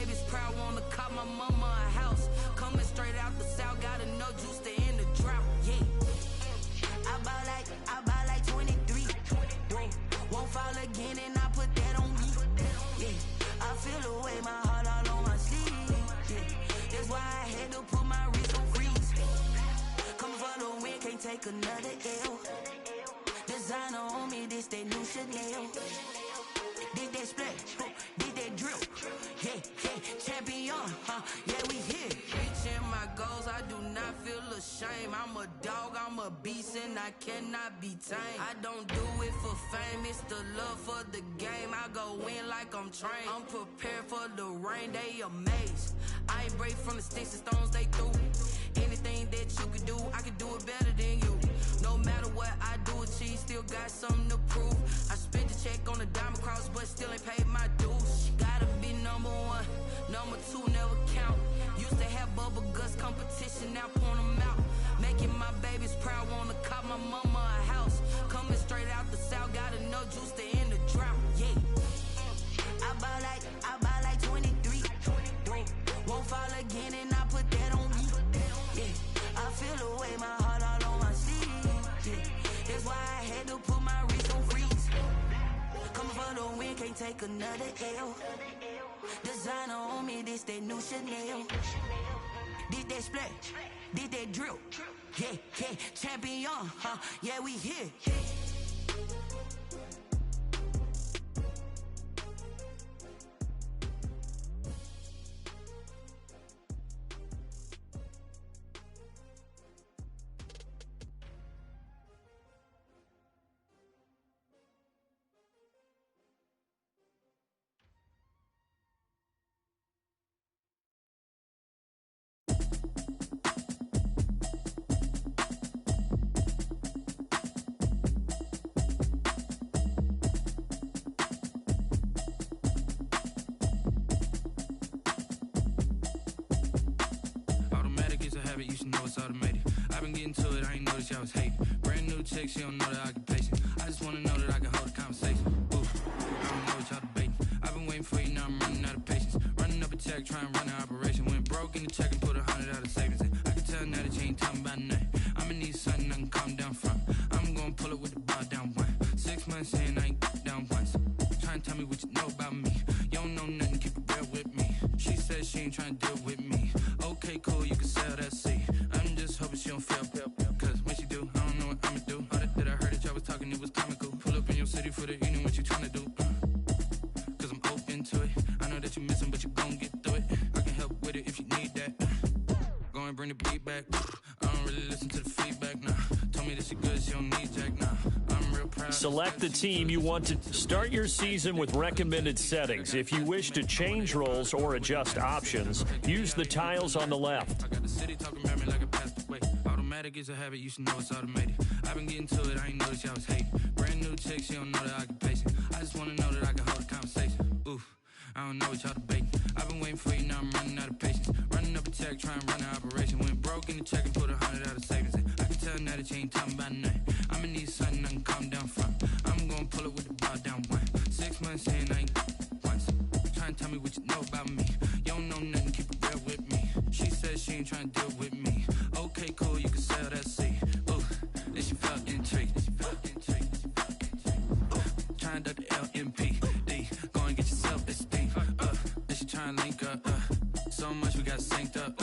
baby's proud, wanna cop my mama a house. Coming straight out the south, got enough juice to end the drought. Yeah, I buy like 23. Won't fall again, and I put that on me. Yeah, I feel the way, my heart all on my sleeve. Yeah, that's why I had to put my wrist on freeze. Coming for the win, can't take another L. Designer on me, this that new Chanel. Did that splash, did that drip. Yeah, champion, yeah, we here. Reaching my goals, I do not feel ashamed. I'm a dog, I'm a beast, and I cannot be tamed. I don't do it for fame, it's the love for the game. I go in like I'm trained. I'm prepared for the rain, they amazed. I ain't break from the sticks and stones they threw. Anything that you can do, I can do it better than you. No matter what I do, achieve, still got something to prove. I spent the check on the diamond cross, but still ain't paid my dues. Gotta be number one, number two never count. Used to have bubble guts competition, now point them out. Making my babies proud, wanna cop my mama a house. Coming straight out the south, got enough juice to end the drought. Yeah, I buy like 23. Won't fall again, and I put that on me. Yeah, I feel the way, my heart all on my sleeve. Yeah, that's why I had to put my wrist on freeze. Coming for the win, can't take another L. Designer on me, this that new Chanel. Did that splash, did that drip. Yeah, champion, yeah, we here. You should know it's automated. I've been getting to it, I ain't noticed y'all was hating. Brand new chick, she don't know the occupation. I just wanna know that I can hold a conversation. Ooh, I don't know what y'all debating. I've been waiting for you, now I'm running out of patience. Running up a check, trying to run an operation. Went broke in the check and put 100 out of savings in. I can tell now that you ain't talking about nothing. I'ma need something I can calm down from. I'm gonna pull it with the bar down one. 6 months in, I ain't down once. Trying to tell me what you know about me. You don't know nothing, keep it real with me. She said she ain't trying to deal with me. Okay, cool, you can sell that seat. I'm just hoping she don't fail, cause when she do, I don't know what I'ma do. All that I heard that y'all was talking, it was comical. Pull up in your city for the evening, what you tryna do? Cause I'm open to it. I know that you missing, but you gon' get through it. I can help with it if you need that. Go and bring the beat back. I don't really listen to the feedback, nah. Told me that she good, she don't need jack, nah. I'm real proud. Select the team you want to start your season with recommended settings. If you wish to change roles or adjust options, use the tiles on the left. I got the city talking about me like I passed away. Automatic is a habit, you should know it's automated. I've been getting to it, I ain't noticed y'all was hating. Brand new chick, she don't know the occupation. I just wanna know that I can hold a conversation. Ooh, I don't know what y'all debating. I've been waiting for you, now I'm running out of patience. Running up a check, trying to run an operation. Went broke in the check and put 100 out of savings in. I can tell now that you ain't talking about nothing. I'ma need something I can calm down from. I'm gonna pull it with the bar down one. 6 months in, I ain't once. Trying to tell me what you know about me. You don't know nothing, keep it real with me. She said she ain't trying to deal with me. Okay, cool, you can sell that seat. Ooh, then she felt intrigued. Trying to duck the LMPD. Go and get yourself esteem. Then she trying to link up. So much we got synced up.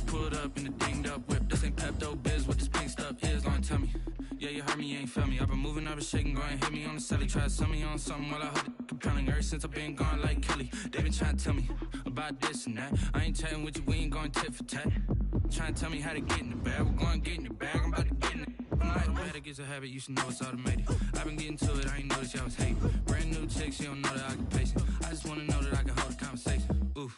Pulled up in the dinged up whip. This ain't Pepto Biz, what this pink stuff is. Gonna tell me. Yeah, you heard me, you ain't felt me. I've been moving, I've been shaking, go and hit me on the celly. Try to sell me on something while I hold it compelling. Ever since I've been gone like Kelly, they been trying to tell me about this and that. I ain't chatting with you, we ain't going tit for tat. Trying to tell me how to get in the bag, we're going to get in the bag, I'm about to get in it. Automatic is a habit, you should know it's automated. I've been getting to it, I ain't noticed y'all was hating. Brand new chick, she don't know the occupation. I just wanna know that I can hold a conversation. Ooh,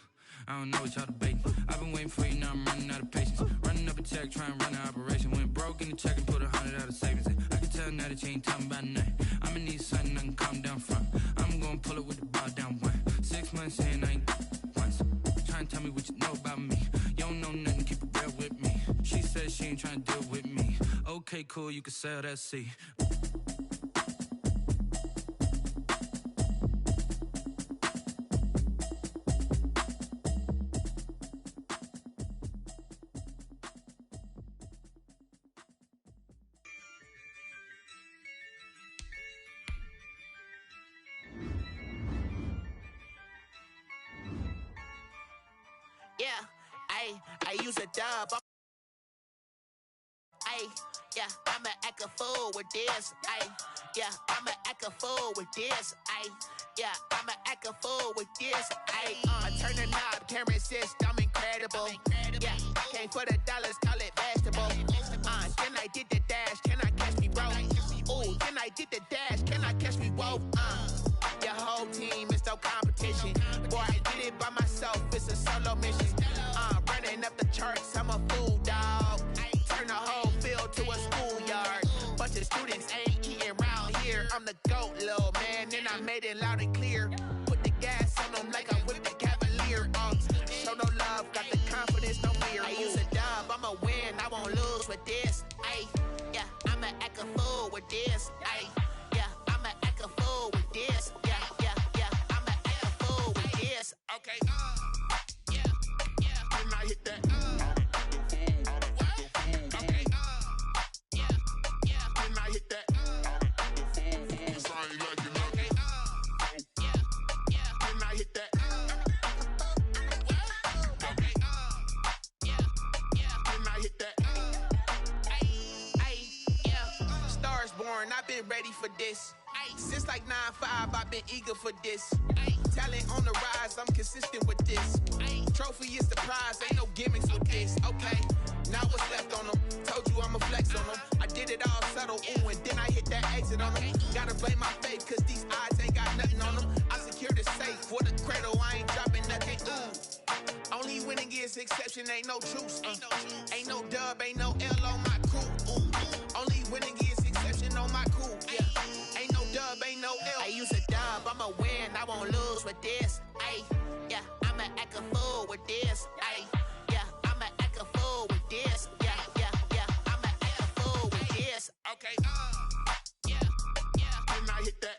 I don't know what y'all debating. I've been waiting for you, now I'm running out of patience. Running up a check, trying to run an operation. Went broke in the check and put 100 out of savings in. I can tell now that you ain't talking about nothing. I'ma need something I can calm down from. I'm gonna pull it with the bar down one. 6 months in, I ain't once. Trying to tell me what you know about me. You don't know nothing, keep it real with me. She said she ain't trying to deal with me. Okay, cool, you can sell that seat. Ayy, I use a dub. Ayy, yeah, I'ma act a fool with this. Ayy, yeah, I'ma act a fool with this. Ayy, yeah, I'ma act a fool with this. Ayy, I turn the knob, camera assist, I'm incredible. Yeah, came for the dollars, call it vegetable. Then I did the dash, can I catch me, bro? Ooh, then I did the dash, can I catch me, whoa? Your whole team is no competition. Boy, I did it by myself, it's a solo mission. Running up the charts, I'm a fool, dog. Turn the whole field to a schoolyard. Bunch of students ain't eating round here. I'm the GOAT, little man, and I made it loud and clear. Put the gas on them like I whipped the Cavalier. Show no love, got the confidence, no fear. I use a dub, I'ma win, I won't lose with this. Ayy, yeah, I'ma act a fool with this. Ayy, yeah, I'ma act a fool with this. Yeah, yeah, yeah, I'ma act a fool with this. Okay, yeah, yeah, when I hit that. I've been ready for this. Since like 9-5, I've been eager for this. Talent on the rise, I'm consistent with this. Trophy is the prize, ain't no gimmicks with this. Okay, now what's left on them? Told you I'ma flex on them. I did it all subtle, ooh, and then I hit that exit on them. Gotta blame my faith, cause these odds ain't got nothing on them. I secure the safe for the cradle, I ain't dropping nothing, ooh. Only winning is exception, ain't no truce. Ain't no dub, ain't no L on my crew. Ooh. Only winning is exception on my crew. Yeah. Ain't no dub, ain't no L. I use a dub, I'ma win, I won't lose with this. Ayy, yeah, I'ma act a fool with this. Ayy, yeah, I'ma act a fool with this. Yeah, yeah, yeah, I'ma act a fool with this. Okay, yeah, yeah, when I hit that.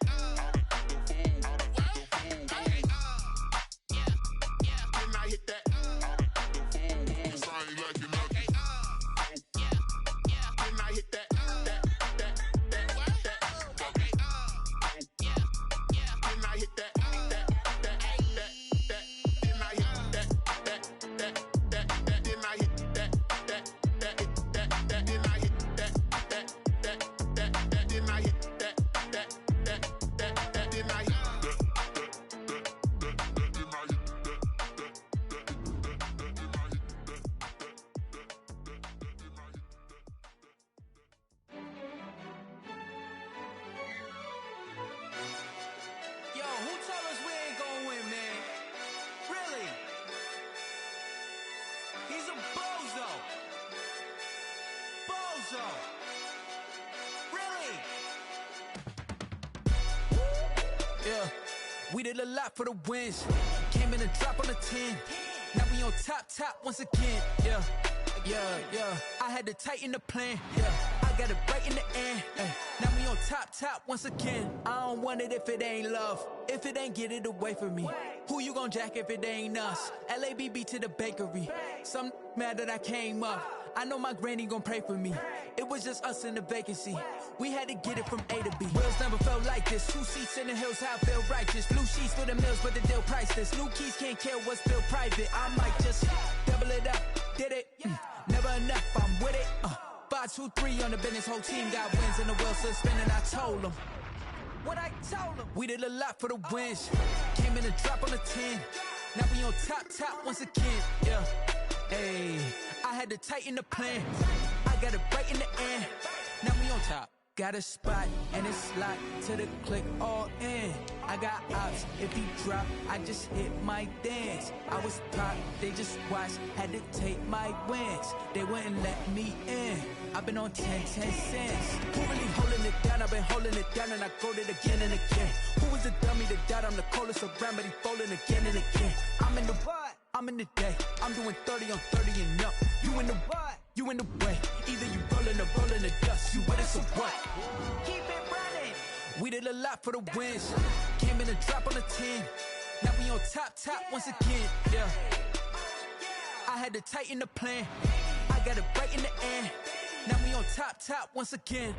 Yeah, we did a lot for the wins. Came in and drop on the 10. Now we on top once again. Yeah, yeah, yeah. I had to tighten the plan. Yeah, I got it right in the end. Now we on top once again. I don't want it if it ain't love. If it ain't, get it away from me. Who you gon' jack if it ain't us? LABB to the bakery. Some mad that I came up. I know my granny gon' pray for me. It was just us in the vacancy. We had to get it from A to B. Wheels never felt like this. 2 seats in the hills, how I feel righteous. Blue sheets for the mills, but the deal priceless. New keys can't care what's still private. I might just double it up. Did it? Never enough, I'm with it. 5, 2, 3 on the business. Whole team got wins and the wheels still spinning. I told them what I told them. We did a lot for the wins. Came in and drop on the 10. Now we on top once again. Yeah. Hey, I had to tighten the plan. I got it right in the end. Now we on top. Got a spot and it's locked to the click all in. I got ops, if he drop, I just hit my dance. I was top, they just watched, had to take my wins. They wouldn't let me in. I've been on 10 cents. Who really holding it down? I've been holding it down and I quote it again and again. Who was the dummy that died? I'm the coldest around, but he folding again and again. I'm in the what? I'm in the day. I'm doing 30 on 30 and up. You in the what? You in the way. Either you rolling or rolling the dust. You with us or what? Keep it running. We did a lot for the wins. Came in and drop on the 10. Now we on top once again. Yeah. I had to tighten the plan. I got it right in the end. Now we on top once again.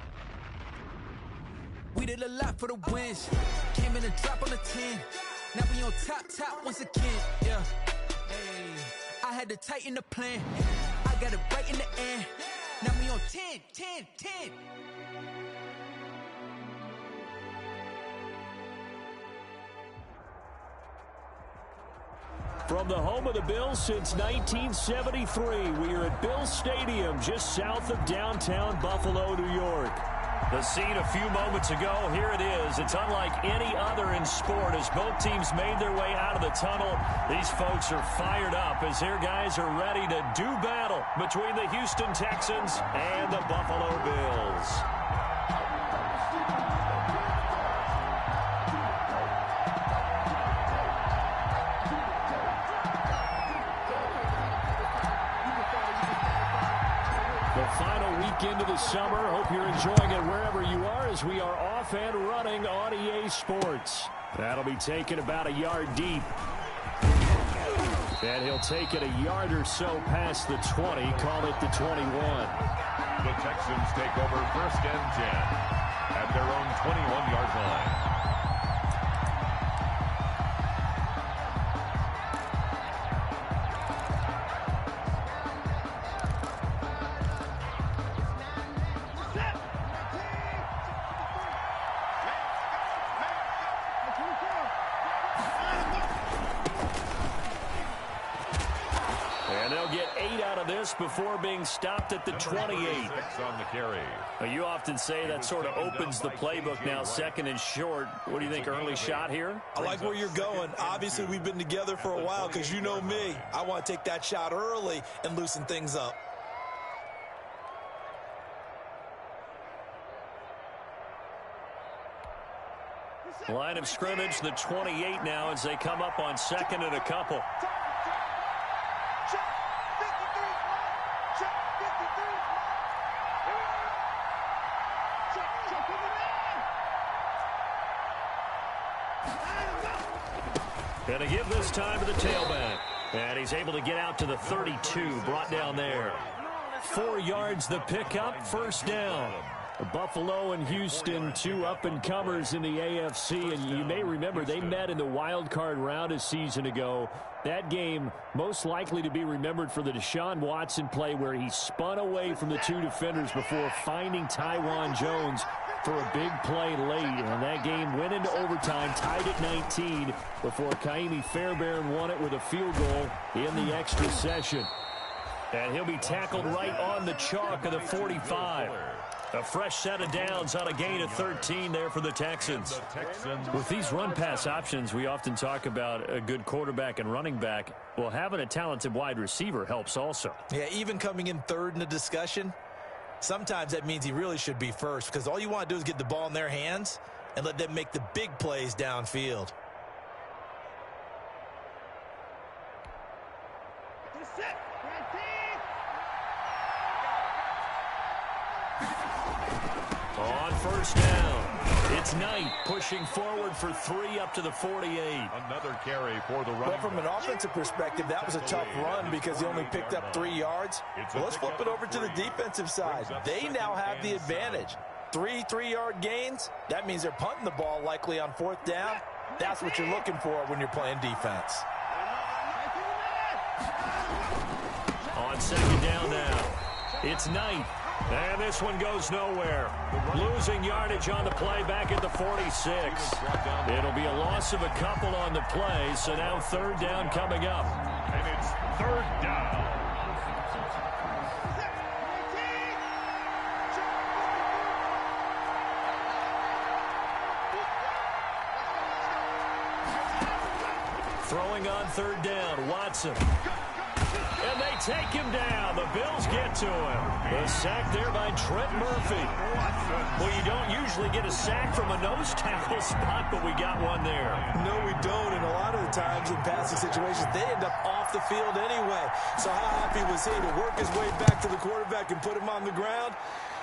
We did a lot for the wins. Came in and drop on the 10. Now we on top once again. Yeah. Hey, I had to tighten the plan. I got it right in the end. Now we on 10, 10, 10. From the home of the Bills since 1973, we are at Bills Stadium just south of downtown Buffalo, New York. The scene a few moments ago, here it is. It's unlike any other in sport as both teams made their way out of the tunnel. These folks are fired up as their guys are ready to do battle between the Houston Texans and the Buffalo Bills. Final weekend of the summer. Hope you're enjoying it wherever you are as we are off and running on EA Sports. That'll be taken about a yard deep. And he'll take it a yard or so past the 20, call it the 21. The Texans take over 1st and 10 at their own 21-yard line. Before being stopped at the 28. On the carry. You often say that sort of opens the playbook now, 2nd and short. What do you think, early shot here? I like where you're going. Obviously, we've been together for a while because you know me. I want to take that shot early and loosen things up. Line of scrimmage, the 28 now as they come up on 2nd and a couple. And a give this time to the tailback. And he's able to get out to the 32, brought down there. 4 yards the pickup, 1st down. Buffalo and Houston, 2 up-and-comers in the AFC. And you may remember they met in the wild card round a season ago. That game most likely to be remembered for the Deshaun Watson play where he spun away from the 2 defenders before finding Tywan Jones for a big play late. And that game went into overtime, tied at 19 before Kaimi Fairbairn won it with a field goal in the extra session. And he'll be tackled right on the chalk of the 45. A fresh set of downs on a gain of 13 there for the Texans. With these run-pass options, we often talk about a good quarterback and running back. Well, having a talented wide receiver helps also. Yeah, even coming in 3rd in the discussion, sometimes that means he really should be 1st because all you want to do is get the ball in their hands and let them make the big plays downfield. On 1st down, it's Knight pushing forward for 3 up to the 48. Another carry for the run. Well, from an offensive perspective, that was a tough run because he only picked up 3 yards. Well, let's flip it over to the defensive side. They now have the advantage. 3 3-yard gains. That means they're punting the ball likely on 4th down. That's what you're looking for when you're playing defense. On 2nd down now, it's Knight. And this one goes nowhere. Losing yardage on the play back at the 46. It'll be a loss of a couple on the play, so now 3rd down coming up. And it's 3rd down. Throwing on 3rd down, Watson. And they take him down. The Bills get to him. The sack there by Trent Murphy. Well, you don't usually get a sack from a nose tackle spot, but we got one there. No, we don't. And a lot of the times in passing situations, they end up off the field anyway. So how happy was he to work his way back to the quarterback and put him on the ground?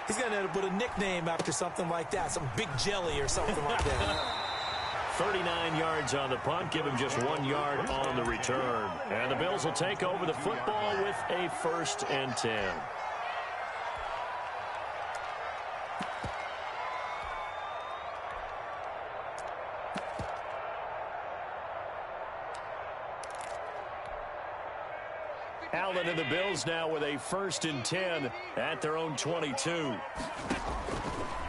He's going to end up with a nickname after something like that, some Big Jelly or something like that. 39 yards on the punt, give him just 1 yard on the return. And the Bills will take over the football with a 1st and 10. Allen and the Bills now with a 1st and 10 at their own 22.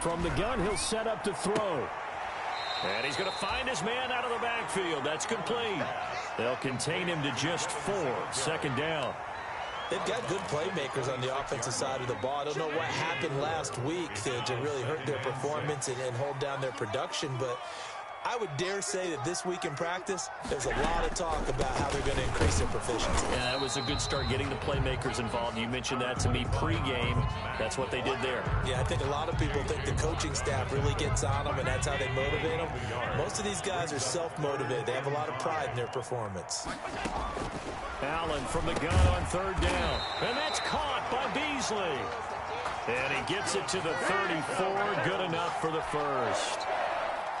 From the gun, he'll set up to throw. And he's going to find his man out of the backfield. That's complete. They'll contain him to just 4. 2nd down. They've got good playmakers on the offensive side of the ball. I don't know what happened last week to really hurt their performance and hold down their production, but I would dare say that this week in practice, there's a lot of talk about how they're going to increase their proficiency. Yeah, that was a good start getting the playmakers involved. You mentioned that to me pregame. That's what they did there. Yeah, I think a lot of people think the coaching staff really gets on them, and that's how they motivate them. Most of these guys are self-motivated. They have a lot of pride in their performance. Allen from the gun on 3rd down. And that's caught by Beasley. And he gets it to the 34. Good enough for the 1st.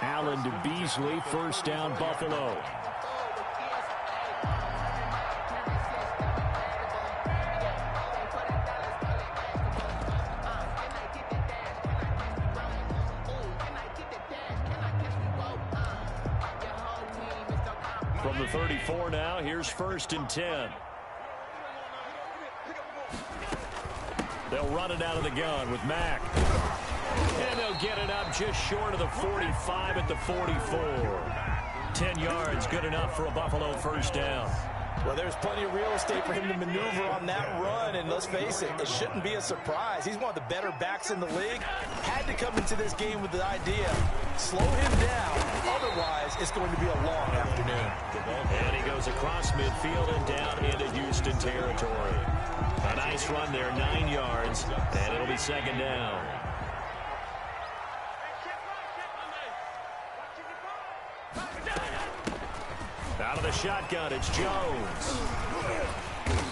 Allen to Beasley, 1st down, Buffalo. From the 34 now, here's 1st and 10. They'll run it out of the gun with Mack. And they'll get it up just short of the 45 at the 44. 10 yards, good enough for a Buffalo 1st down. Well, there's plenty of real estate for him to maneuver on that run, and let's face it, it shouldn't be a surprise. He's one of the better backs in the league. Had to come into this game with the idea, slow him down, otherwise it's going to be a long afternoon. And he goes across midfield and down into Houston territory. A nice run there, 9 yards, and it'll be 2nd down. Out of the shotgun, it's Jones.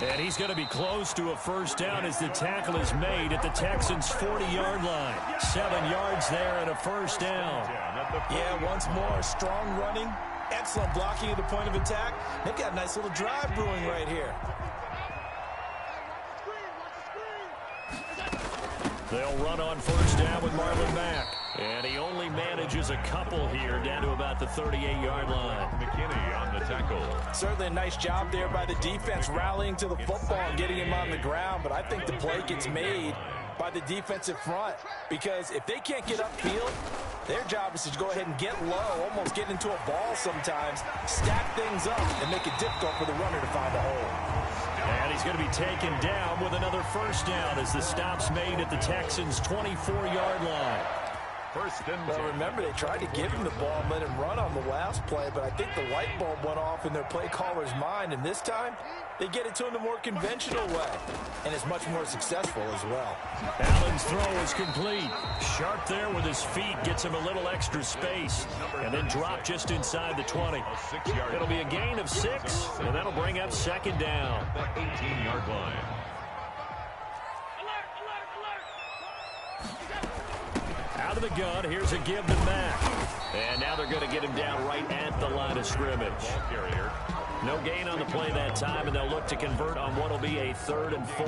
And he's going to be close to a 1st down as the tackle is made at the Texans' 40-yard line. 7 yards there and a 1st down. Yeah, once more, strong running, excellent blocking at the point of attack. They've got a nice little drive brewing right here. They'll run on 1st down with Marlon Mack. And he only manages a couple here down to about the 38-yard line. McKinney on the tackle. Certainly a nice job there by the defense rallying to the football and getting him on the ground, but I think the play gets made by the defensive front because if they can't get upfield, their job is to go ahead and get low, almost get into a ball sometimes, stack things up, and make it difficult for the runner to find a hole. And he's going to be taken down with another 1st down as the stop's made at the Texans' 24-yard line. 1st and 10. Well, remember, they tried to give him the ball and let him run on the last play, but I think the light bulb went off in their play caller's mind, and this time they get it to him the more conventional way, and it's much more successful as well. Allen's throw is complete. Sharp there with his feet, gets him a little extra space, and then drop just inside the 20. It'll be a gain of 6, and that'll bring up 2nd down. The 18-yard line. Out of the gun, here's a give to Mack. And now they're going to get him down right at the line of scrimmage. No gain on the play that time, and they'll look to convert on what will be a 3rd and 4.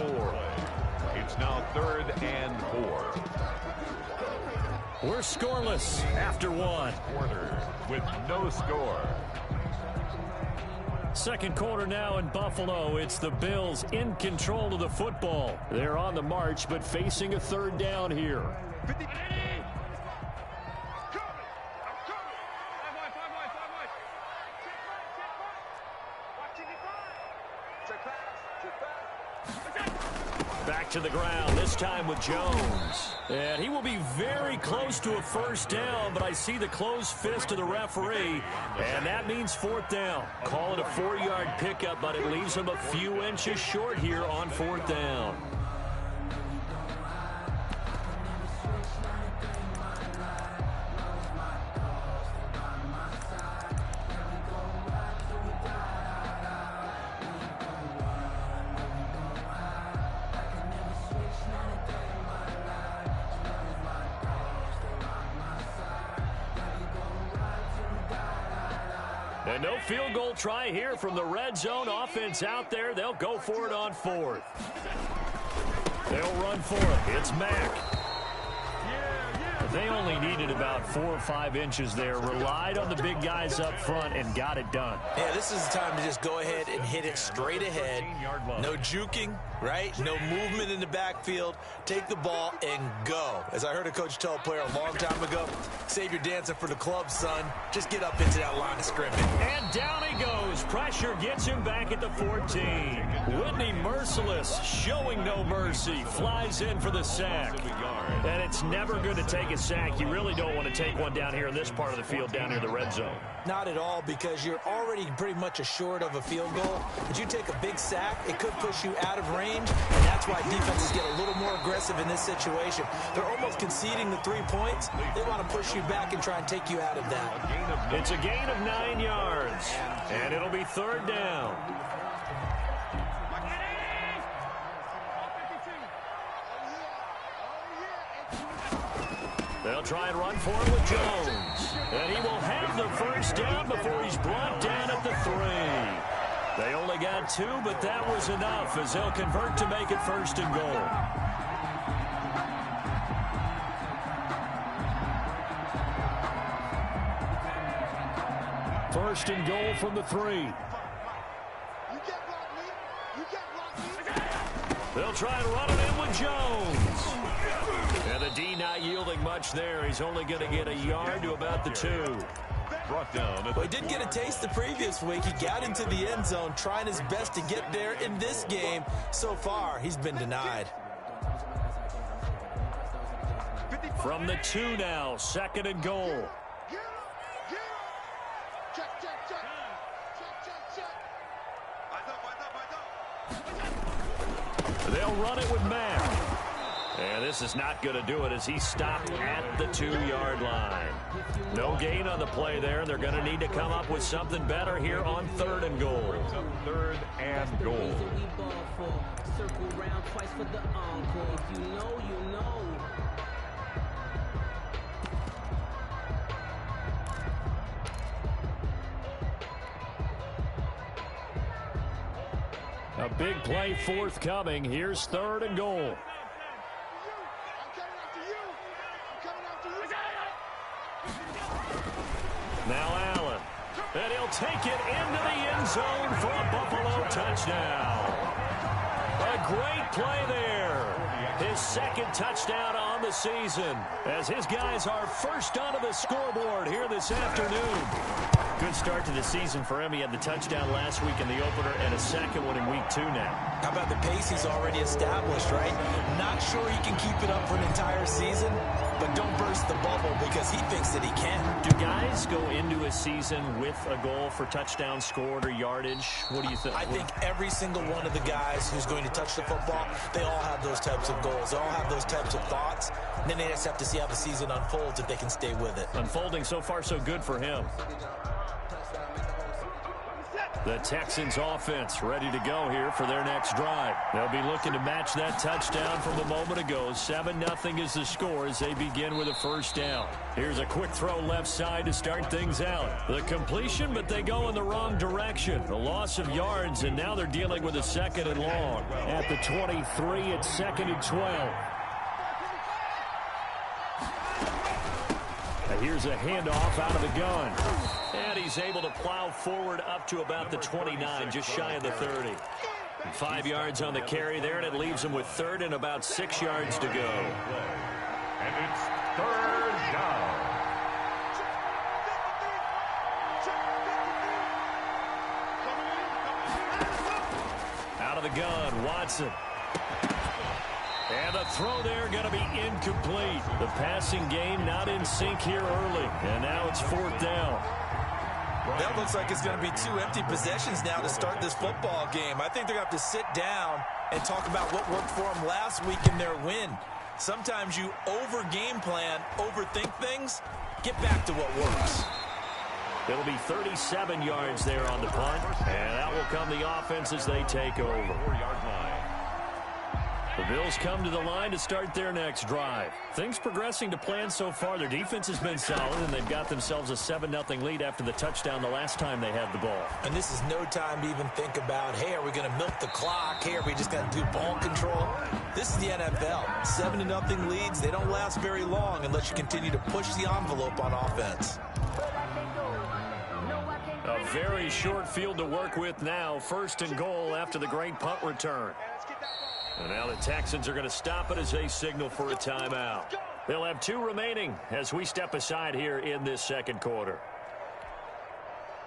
It's now 3rd and 4. We're scoreless after 1. Quarter with no score. 2nd quarter now in Buffalo. It's the Bills in control of the football. They're on the march, but facing a 3rd down here. Back to the ground, this time with Jones. And he will be very close to a 1st down, but I see the closed fist of the referee, and that means 4th down. Call it a 4-yard pickup, but it leaves him a few inches short here on 4th down. And no field goal try here from the red zone. Offense out there. They'll go for it on 4th. They'll run for it. It's Mack. They only needed about 4 or 5 inches there, relied on the big guys up front, and got it done. Yeah, this is the time to just go ahead and hit it straight ahead. No juking, right? No movement in the backfield. Take the ball and go. As I heard a coach tell a player a long time ago, save your dancing for the club, son. Just get up into that line of scrimmage. And down he goes. Pressure gets him back at the 14. Whitney merciless, showing no mercy, flies in for the sack. And it's never good to take a sack. You really don't want to take one down here in this part of the field, down near the red zone. Not at all, because you're already pretty much assured of a field goal. But you take a big sack, it could push you out of range, and that's why defenses get a little more aggressive in this situation. They're almost conceding the 3 points. They want to push you back and try and take you out of that. It's a gain of 9 yards, and it'll be 3rd down. They'll try and run for it with Jones. And he will have the first down before he's brought down at the 3. They only got 2, but that was enough as they'll convert to make it 1st and goal. First and goal from the 3. They'll try and run it in with Jones. And the D not yielding much there. He's only going to get a yard to about the 2. Brought down. Well, he did get a taste the previous week. He got into the end zone, trying his best to get there in this game. So far, he's been denied. From the 2 now, 2nd and goal. They'll run it with Mack. And this is not going to do it as he stopped at the 2-yard line. No gain on the play there. They're going to need to come up with something better here on 3rd and goal. 3rd and goal. Circle round twice for the encore. If you know, you know. A big play forthcoming. Here's 3rd and goal. Now Allen. And he'll take it into the end zone for a Buffalo touchdown. A great play there. His 2nd touchdown on the season as his guys are first onto the scoreboard here this afternoon. Good start to the season for him. He had the touchdown last week in the opener and a 2nd one in week 2 now. How about the pace he's already established, right? Not sure he can keep it up for an entire season, but don't burst the bubble because he thinks that he can. Do guys go into a season with a goal for touchdown scored or yardage? What do you think? I think every single one of the guys who's going to touch the football, they all have those types of goals. They all have those types of thoughts. And then they just have to see how the season unfolds if they can stay with it. Unfolding so far so good for him. The Texans offense ready to go here for their next drive. They'll be looking to match that touchdown from a moment ago. 7-0 is the score as they begin with a 1st down. Here's a quick throw left side to start things out. The completion, but they go in the wrong direction. The loss of yards, and now they're dealing with a 2nd and long. At the 23, it's 2nd and 12. Here's a handoff out of the gun. And he's able to plow forward up to about the 29, just shy of the 30. 5 yards on the carry there, and it leaves him with 3rd and about 6 yards to go. And it's 3rd down. Out of the gun, Watson. And the throw there going to be incomplete. The passing game not in sync here early. And now it's 4th down. That looks like it's going to be 2 empty possessions now to start this football game. I think they're going to have to sit down and talk about what worked for them last week in their win. Sometimes you over-game plan, overthink things. Get back to what works. It'll be 37 yards there on the punt. And that will come the offense as they take over. 4-yard line. The Bills come to the line to start their next drive. Things progressing to plan so far. Their defense has been solid, and they've got themselves a 7-0 lead after the touchdown the last time they had the ball. And this is no time to even think about, hey, are we going to milk the clock? Hey, are we just going to do ball control? This is the NFL. 7-0 leads, they don't last very long unless you continue to push the envelope on offense. A very short field to work with now. 1st and goal after the great punt return. And now the Texans are going to stop it as they signal for a timeout. They'll have 2 remaining as we step aside here in this second quarter.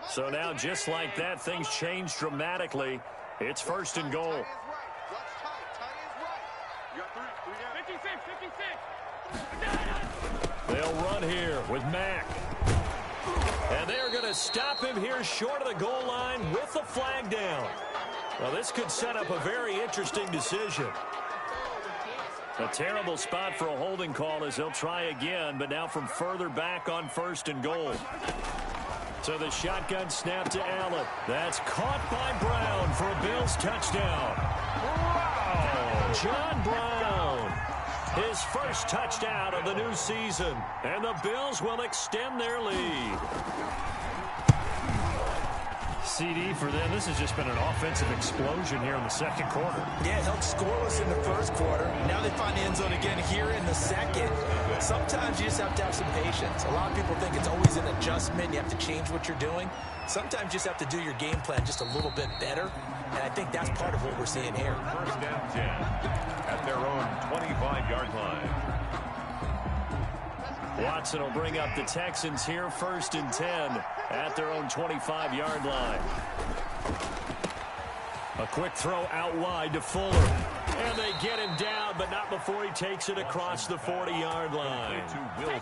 So now, just like that, things change dramatically. It's 1st and goal. They'll run here with Mack. And they're going to stop him here short of the goal line with the flag down. Well, this could set up a very interesting decision. A terrible spot for a holding call as they'll try again, but now from further back on 1st and goal. So the shotgun snap to Allen. That's caught by Brown for a Bills touchdown. Wow! John Brown. His first touchdown of the new season. And the Bills will extend their lead. CD for them. This has just been an offensive explosion here in the second quarter. Yeah, it held scoreless in the first quarter. Now they find the end zone again here in the second. Sometimes you just have to have some patience. A lot of people think it's always an adjustment. You have to change what you're doing. Sometimes you just have to do your game plan just a little bit better. And I think that's part of what we're seeing here. 1st and 10 at their own 25-yard line. Watson will bring up the Texans here, 1st and 10 at their own 25-yard line. A quick throw out wide to Fuller. And they get him down, but not before he takes it across the 40-yard line.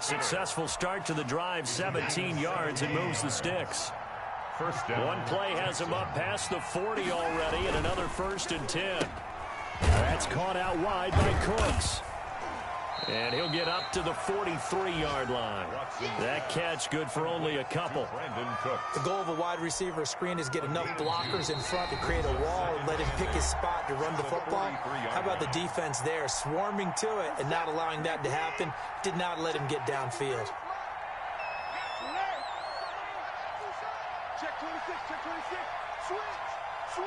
Successful start to the drive, 17 yards, and moves the sticks. One play has him up past the 40 already, and another 1st and 10. That's caught out wide by Cooks. And he'll get up to the 43-yard line. That catch good for only a couple. The goal of a wide receiver screen is get enough blockers in front to create a wall and let him pick his spot to run the football. How about the defense there, swarming to it and not allowing that to happen? Did not let him get downfield. Check 26, check 26. Switch.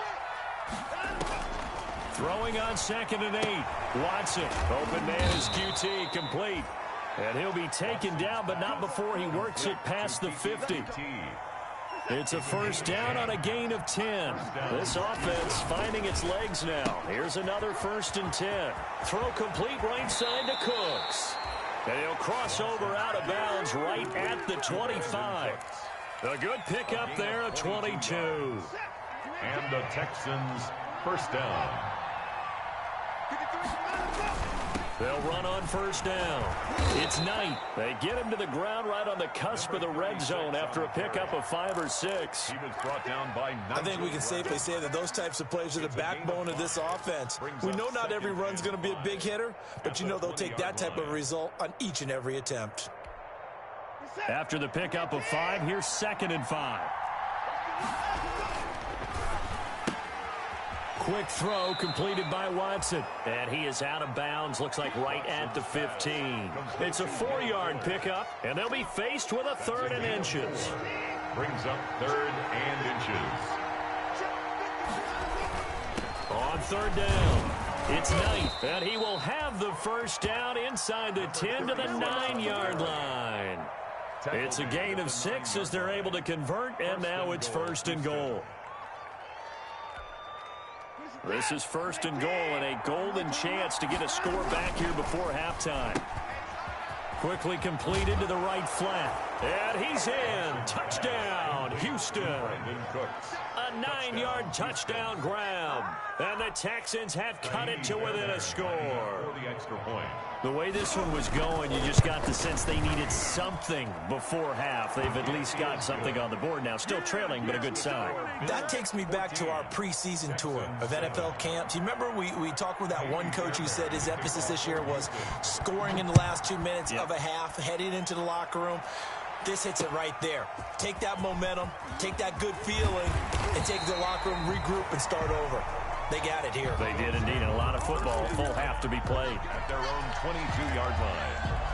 Throwing on 2nd and 8. Watson. Open man is QT, complete. And he'll be taken down, but not before he works it past the 50. It's a 1st down on a gain of 10. This offense finding its legs now. Here's another 1st and 10. Throw complete right side to Cooks. And he'll cross over out of bounds right at the 25. A good pickup there, a 22. And the Texans 1st down. They'll run on 1st down. It's Knight. They get him to the ground right on the cusp of the red zone after a pickup of 5 or 6. He was brought down by 9. I think we can safely say that those types of plays are the backbone of this offense. We know not every run's going to be a big hitter, but you know they'll take that type of result on each and every attempt. After the pickup of 5, here's 2nd and 5. Quick throw completed by Watson. And he is out of bounds, looks like right at the 15. It's a 4-yard pickup, and they'll be faced with a 3rd and inches. Brings up 3rd and inches. On 3rd down, it's Knight, and he will have the 1st down inside the 10 to the 9-yard line. It's a gain of 6 as they're able to convert, and now it's 1st and goal. This is 1st and goal and a golden chance to get a score back here before halftime. Quickly completed to the right flat. And he's in. Touchdown, Houston. A 9-yard touchdown grab. And the Texans have cut it to within a score. The way this one was going, you just got the sense they needed something before half. They've at least got something on the board now. Still trailing, but a good sign. That takes me back to our preseason tour of NFL camps. You remember we talked with that one coach who said his emphasis this year was scoring in the last 2 minutes of a half, heading into the locker room. This hits it right there. Take that momentum, take that good feeling, and take the locker room, regroup, and start over. They got it here. They did indeed, and a lot of football, full half to be played. At their own 22-yard line.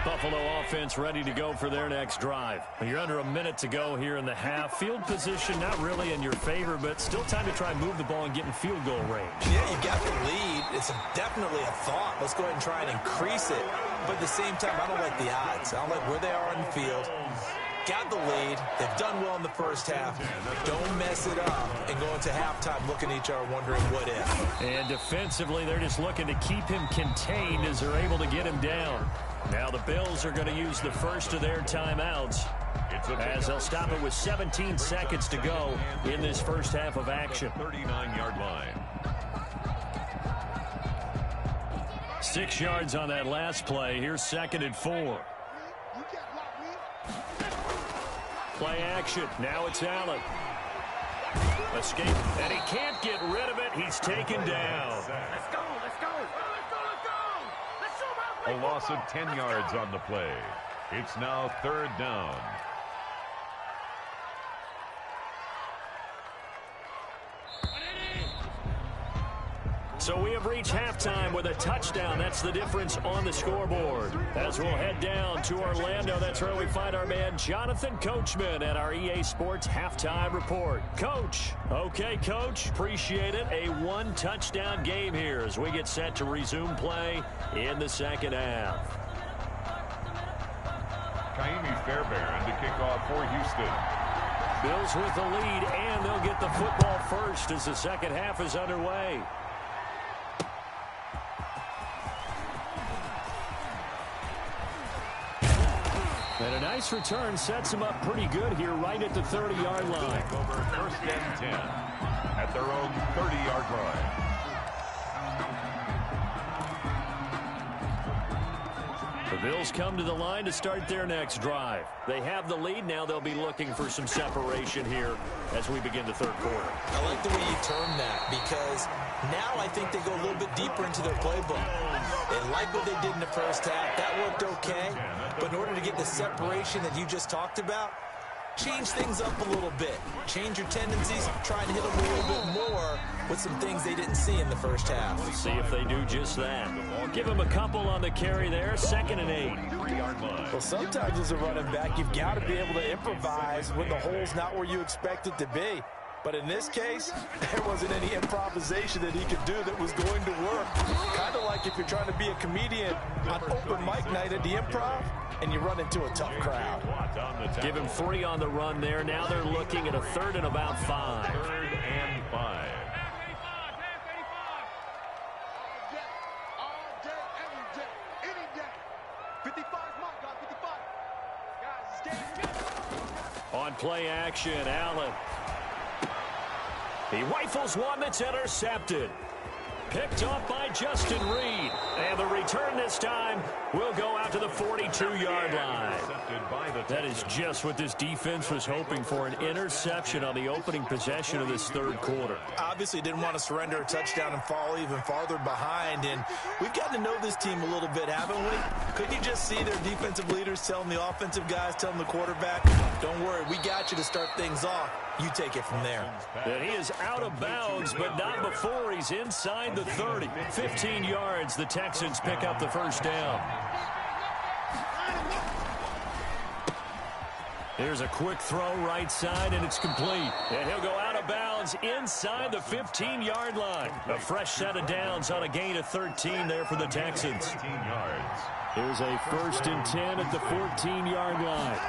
Buffalo offense ready to go for their next drive. You're under a minute to go here in the half. Field position not really in your favor, but still time to try and move the ball and get in field goal range. Yeah, you got the lead. It's definitely a thought. Let's go ahead and try and increase it. But at the same time, I don't like the odds. I don't like where they are on the field. Got the lead. They've done well in the first half. Don't mess it up and go into halftime looking at each other wondering what if. And defensively, they're just looking to keep him contained as they're able to get him down. Now the Bills are going to use the first of their timeouts as they'll stop it with 17 seconds to go in this first half of action. 39-yard line. 6 yards on that last play. Here's 2nd and 4. Play action. Now it's Allen. Escape. And he can't get rid of it. He's taken down. Let's go. A loss of 10 yards on the play. It's now 3rd down. So we have reached halftime with a touchdown. That's the difference on the scoreboard. As we'll head down to Orlando, that's where we find our man Jonathan Coachman at our EA Sports Halftime Report. Coach. Okay, Coach. Appreciate it. A 1-touchdown game here as we get set to resume play in the second half. Kaimi Fairbairn to kick off for Houston. Bills with the lead, and they'll get the football first as the second half is underway. And a nice return sets him up pretty good here right at the 30-yard line. Over 1st and 10 at their own 30-yard line. The Bills come to the line to start their next drive. They have the lead. Now they'll be looking for some separation here as we begin the third quarter. I like the way you term that because now I think they go a little bit deeper into their playbook. They like what they did in the first half. That worked okay. But in order to get the separation that you just talked about, change things up a little bit. Change your tendencies. Try and hit them a little bit more with some things they didn't see in the first half. We'll see if they do just that. Give them a couple on the carry there. 2nd and 8. Well, sometimes as a running back, you've got to be able to improvise when the hole's not where you expect it to be. But in this case, there wasn't any improvisation that he could do that was going to work. Kind of like if you're trying to be a comedian on open mic night at the Improv and you run into a tough crowd. Give him 3 on the run there. Now they're looking at a 3rd and about 5. 3rd and 5. All day, every day, any day. 55 is my God, 55. Guys, it's game. On play action, Allen. He rifles one that's intercepted. Picked off by Justin Reed. And the return this time will go out to the 42-yard line. That is just what this defense was hoping for, an interception on the opening possession of this third quarter. Obviously didn't want to surrender a touchdown and fall even farther behind. And we've gotten to know this team a little bit, haven't we? Couldn't you just see their defensive leaders telling the offensive guys, telling the quarterback, don't worry, we got you to start things off. You take it from there. And he is out of bounds, but not before he's inside the 30. 15 yards, the Texans pick up the first down. Here's a quick throw right side, and it's complete. And he'll go out of bounds inside the 15-yard line. A fresh set of downs on a gain of 13 there for the Texans. 13 yards. Here's a 1st and 10 at the 14-yard line.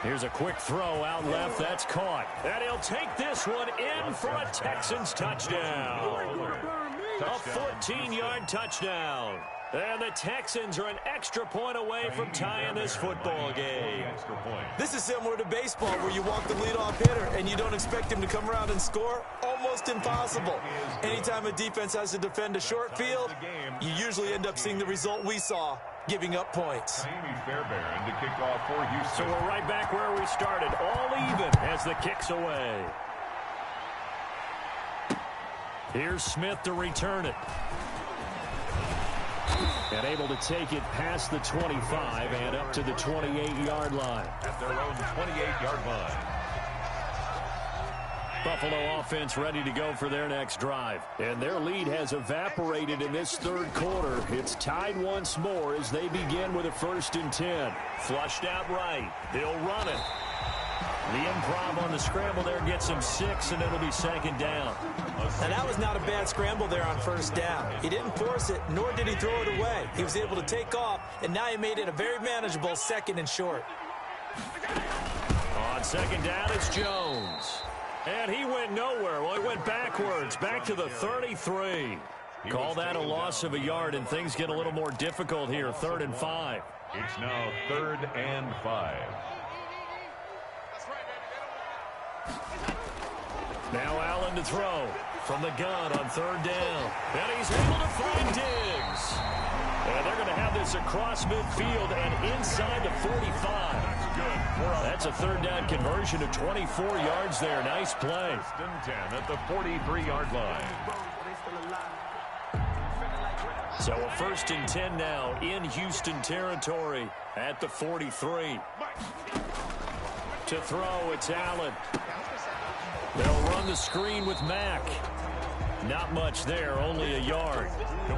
Here's a quick throw out left. That's caught. And he'll take this one in for a Texans touchdown. A 14-yard touchdown. And the Texans are an extra point away from tying this football game. This is similar to baseball where you walk the leadoff hitter and you don't expect him to come around and score. Almost impossible. Anytime a defense has to defend a short field, you usually end up seeing the result we saw, giving up points. Kaimi Fairbairn to kick off for Houston. So we're right back where we started, all even as the kick's away. Here's Smith to return it. And able to take it past the 25 and up to the 28-yard line. At their own 28-yard line. Buffalo offense ready to go for their next drive. And their lead has evaporated in this third quarter. It's tied once more as they begin with a 1st and 10. Flushed out right. He'll run it. The improv on the scramble there gets him 6, and it'll be 2nd down. And that was not a bad scramble there on 1st down. He didn't force it, nor did he throw it away. He was able to take off, and now he made it a very manageable 2nd and short. On 2nd down, it's Jones. And he went nowhere. Well, he went backwards, back to the 33. Call that a loss of a yard, and things get a little more difficult here. 3rd and 5. It's now 3rd and 5. Now Allen to throw from the gun on 3rd down. And he's able to find Diggs. And they're going to have this across midfield and inside the 45. That's a 3rd down conversion of 24 yards there. Nice play. 1st and 10 at the 43-yard line. So a 1st and 10 now in Houston territory at the 43. To throw, it's Allen. They'll run the screen with Mack. Not much there, only a yard.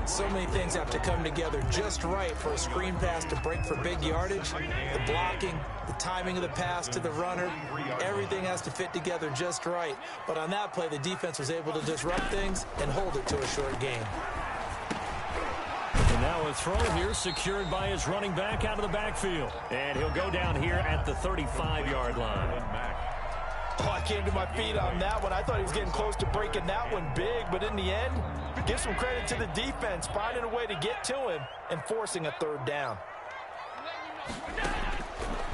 So many things have to come together just right for a screen pass to break for big yardage. The blocking, the timing of the pass to the runner, everything has to fit together just right. But on that play, the defense was able to disrupt things and hold it to a short gain. And now a throw here secured by his running back out of the backfield. And he'll go down here at the 35-yard line. Oh, I came to my feet on that one. I thought he was getting close to breaking that one big, but in the end, give some credit to the defense, finding a way to get to him and forcing a 3rd down.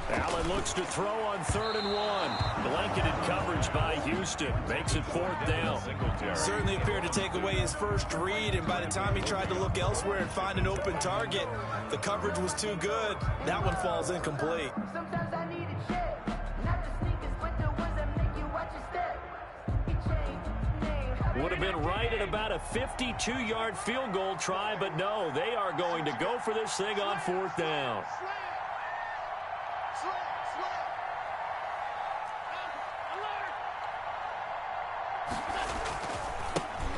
Allen looks to throw on 3rd and 1. Blanketed coverage by Houston. Makes it 4th down. Certainly appeared to take away his first read, and by the time he tried to look elsewhere and find an open target, the coverage was too good. That one falls incomplete. Sometimes I need a check. Not the sneakers, but the ones that make you watch your step. Would have been right at about a 52-yard field goal try, but no, they are going to go for this thing on 4th down.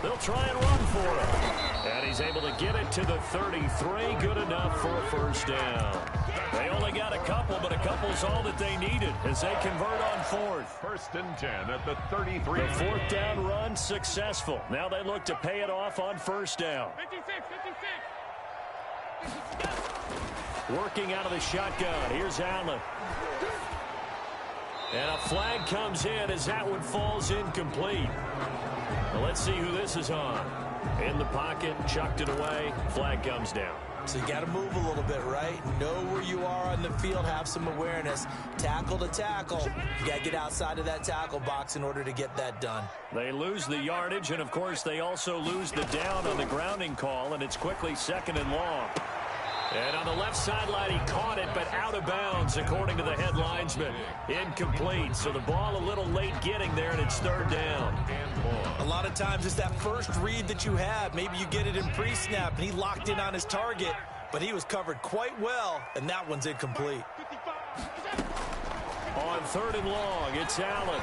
They'll try and run for it. And he's able to get it to the 33. Good enough for a 1st down. They only got a couple, but a couple's all that they needed as they convert on 4th. 1st and 10 at the 33. The 4th down run successful. Now they look to pay it off on 1st down. 56. Working out of the shotgun. Here's Allen. And a flag comes in as that one falls incomplete. Well, let's see who this is on. In the pocket, chucked it away. Flag comes down. So you got to move a little bit, right? Know where you are on the field, have some awareness. Tackle to tackle. You got to get outside of that tackle box in order to get that done. They lose the yardage, and, of course, they also lose the down on the grounding call, and it's quickly 2nd and long. And on the left sideline, he caught it, but out of bounds, according to the head linesman. Incomplete. So the ball a little late getting there, and it's 3rd down. A lot of times it's that first read that you have. Maybe you get it in pre-snap, and he locked in on his target, but he was covered quite well, and that one's incomplete. On 3rd and long, it's Allen.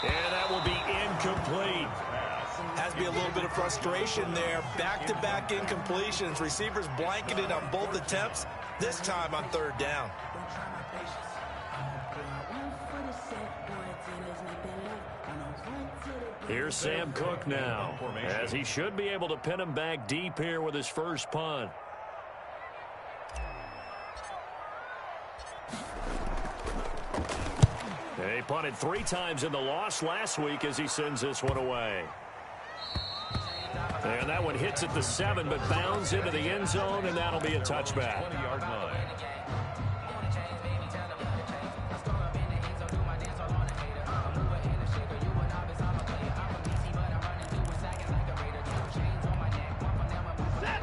And that will be incomplete. Has to be a little bit of frustration there. Back-to-back incompletions. Receivers blanketed on both attempts, this time on 3rd down. Here's Sam Cook now, as he should be able to pin him back deep here with his first punt. And he punted 3 times in the loss last week as he sends this one away. And that one hits at the 7, but bounds into the end zone, and that'll be a touchback. 20-yard line.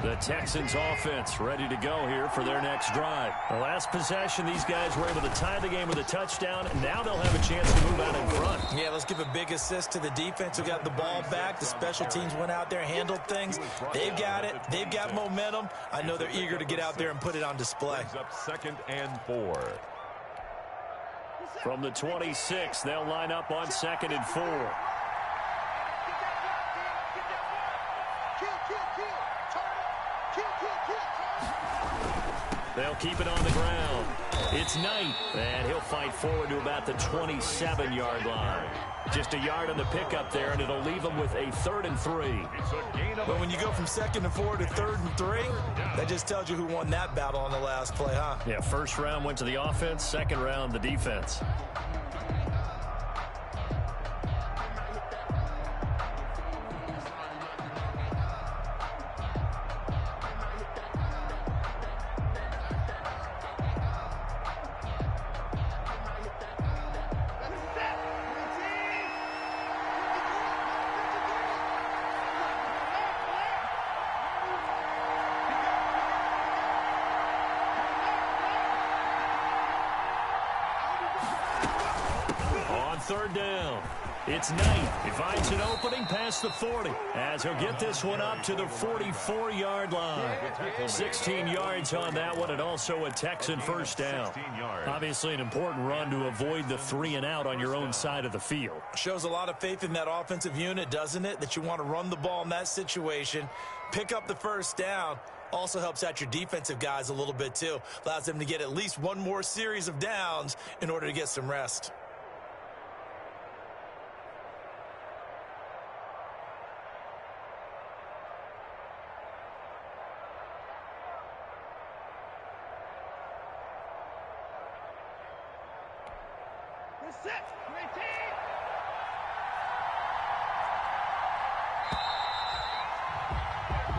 The Texans offense ready to go here for their next drive. The last possession, these guys were able to tie the game with a touchdown, and now they'll have a chance to move out in front. Yeah, let's give a big assist to the defense who got the ball back. The special teams went out there, handled things. They've got it. They've got momentum. I know they're eager to get out there and put it on display. Up 2nd and 4. From the 26, they'll line up on 2nd and 4. They'll keep it on the ground. It's Knight, and he'll fight forward to about the 27-yard line. Just a yard on the pickup there, and it'll leave them with a 3rd and 3. But when you go from 2nd and 4 to 3rd and 3, that just tells you who won that battle on the last play, huh? Yeah, first round went to the offense, second round the defense. Third down. It's Knight. He finds an opening past the 40 as he'll get this one up to the 44-yard line. 16 yards on that one, and also a Texan first down. Obviously an important run to avoid the 3 and out on your own side of the field. Shows a lot of faith in that offensive unit, doesn't it? That you want to run the ball in that situation, pick up the first down. Also helps out your defensive guys a little bit too. Allows them to get at least one more series of downs in order to get some rest.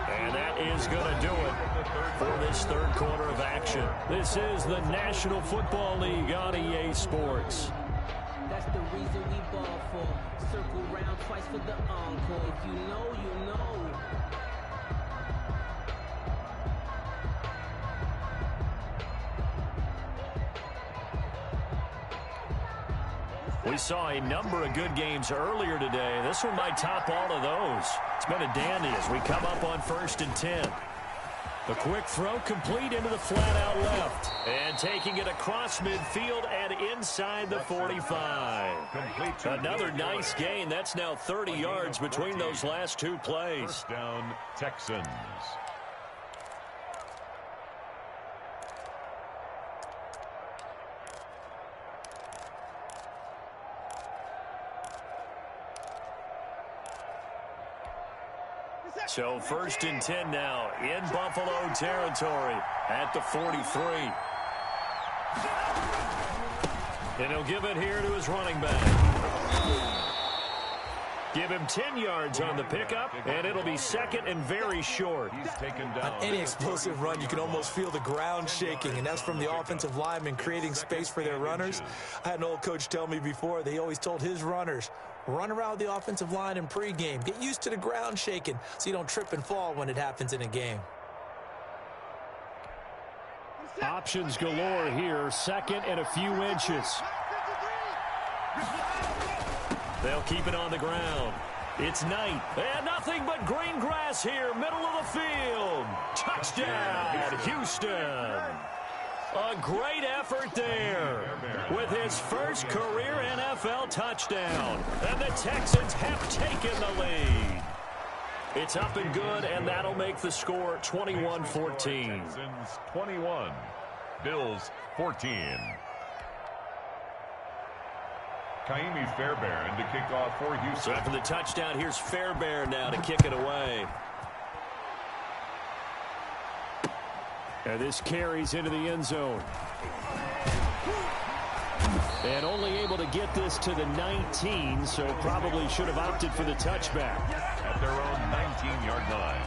And that is going to do it for this third quarter of action. This is the National Football League on EA Sports. That's the reason we ball for. Circle round twice for the encore. If you know, you know. We saw a number of good games earlier today. This one might top all of those. It's been a dandy as we come up on 1st and 10. The quick throw complete into the flat out left. And taking it across midfield and inside the 45. Another nice gain. That's now 30 yards between those last two plays. First down, Texans. So 1st and 10 now in Buffalo territory at the 43. And he'll give it here to his running back. Give him 10 yards on the pickup, and it'll be 2nd and very short. He's taken down. On any explosive run, you can almost feel the ground shaking, and that's from the offensive linemen creating space for their runners. I had an old coach tell me before, they always told his runners, run around the offensive line in pregame. Get used to the ground shaking so you don't trip and fall when it happens in a game. Options galore here, 2nd and a few inches. They'll keep it on the ground. It's Knight. And nothing but green grass here, middle of the field. Touchdown, Houston. A great effort there with his first career NFL touchdown. And the Texans have taken the lead. It's up and good, and that'll make the score 21-14. Texans 21, Bills 14. Kaimi Fairbairn to kick off for Houston. So after the touchdown, here's Fairbairn now to kick it away. And this carries into the end zone. And only able to get this to the 19, so probably should have opted for the touchback. At their own 19-yard line.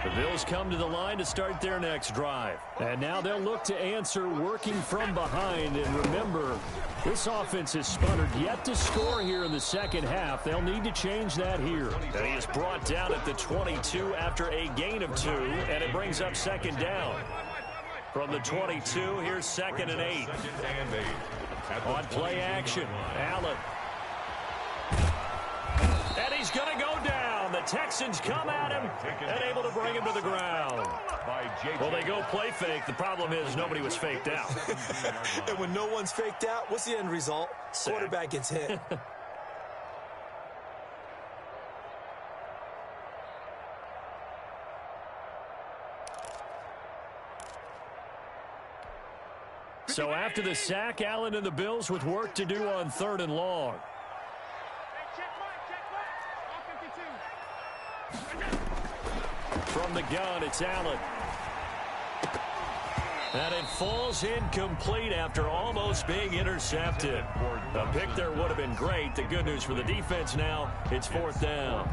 The Bills come to the line to start their next drive. And now they'll look to answer working from behind. And remember, this offense has sputtered yet to score here in the second half. They'll need to change that here. And he is brought down at the 22 after a gain of 2, and it brings up 2nd down. From the 22, here's 2nd and 8. On play action, Allen. And he's going to go down. The Texans come at him and able to bring him to the ground. Well, they go play fake. The problem is nobody was faked out. And when no one's faked out, what's the end result? Quarterback gets hit. So after the sack, Allen and the Bills with work to do on 3rd and long. From the gun, it's Allen. And it falls incomplete after almost being intercepted. A pick there would have been great. The good news for the defense now, it's 4th down.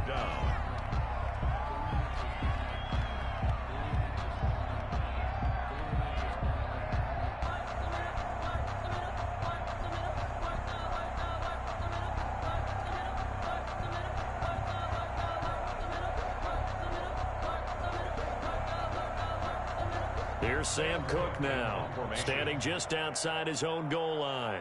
Here's Sam Cook now, standing just outside his own goal line.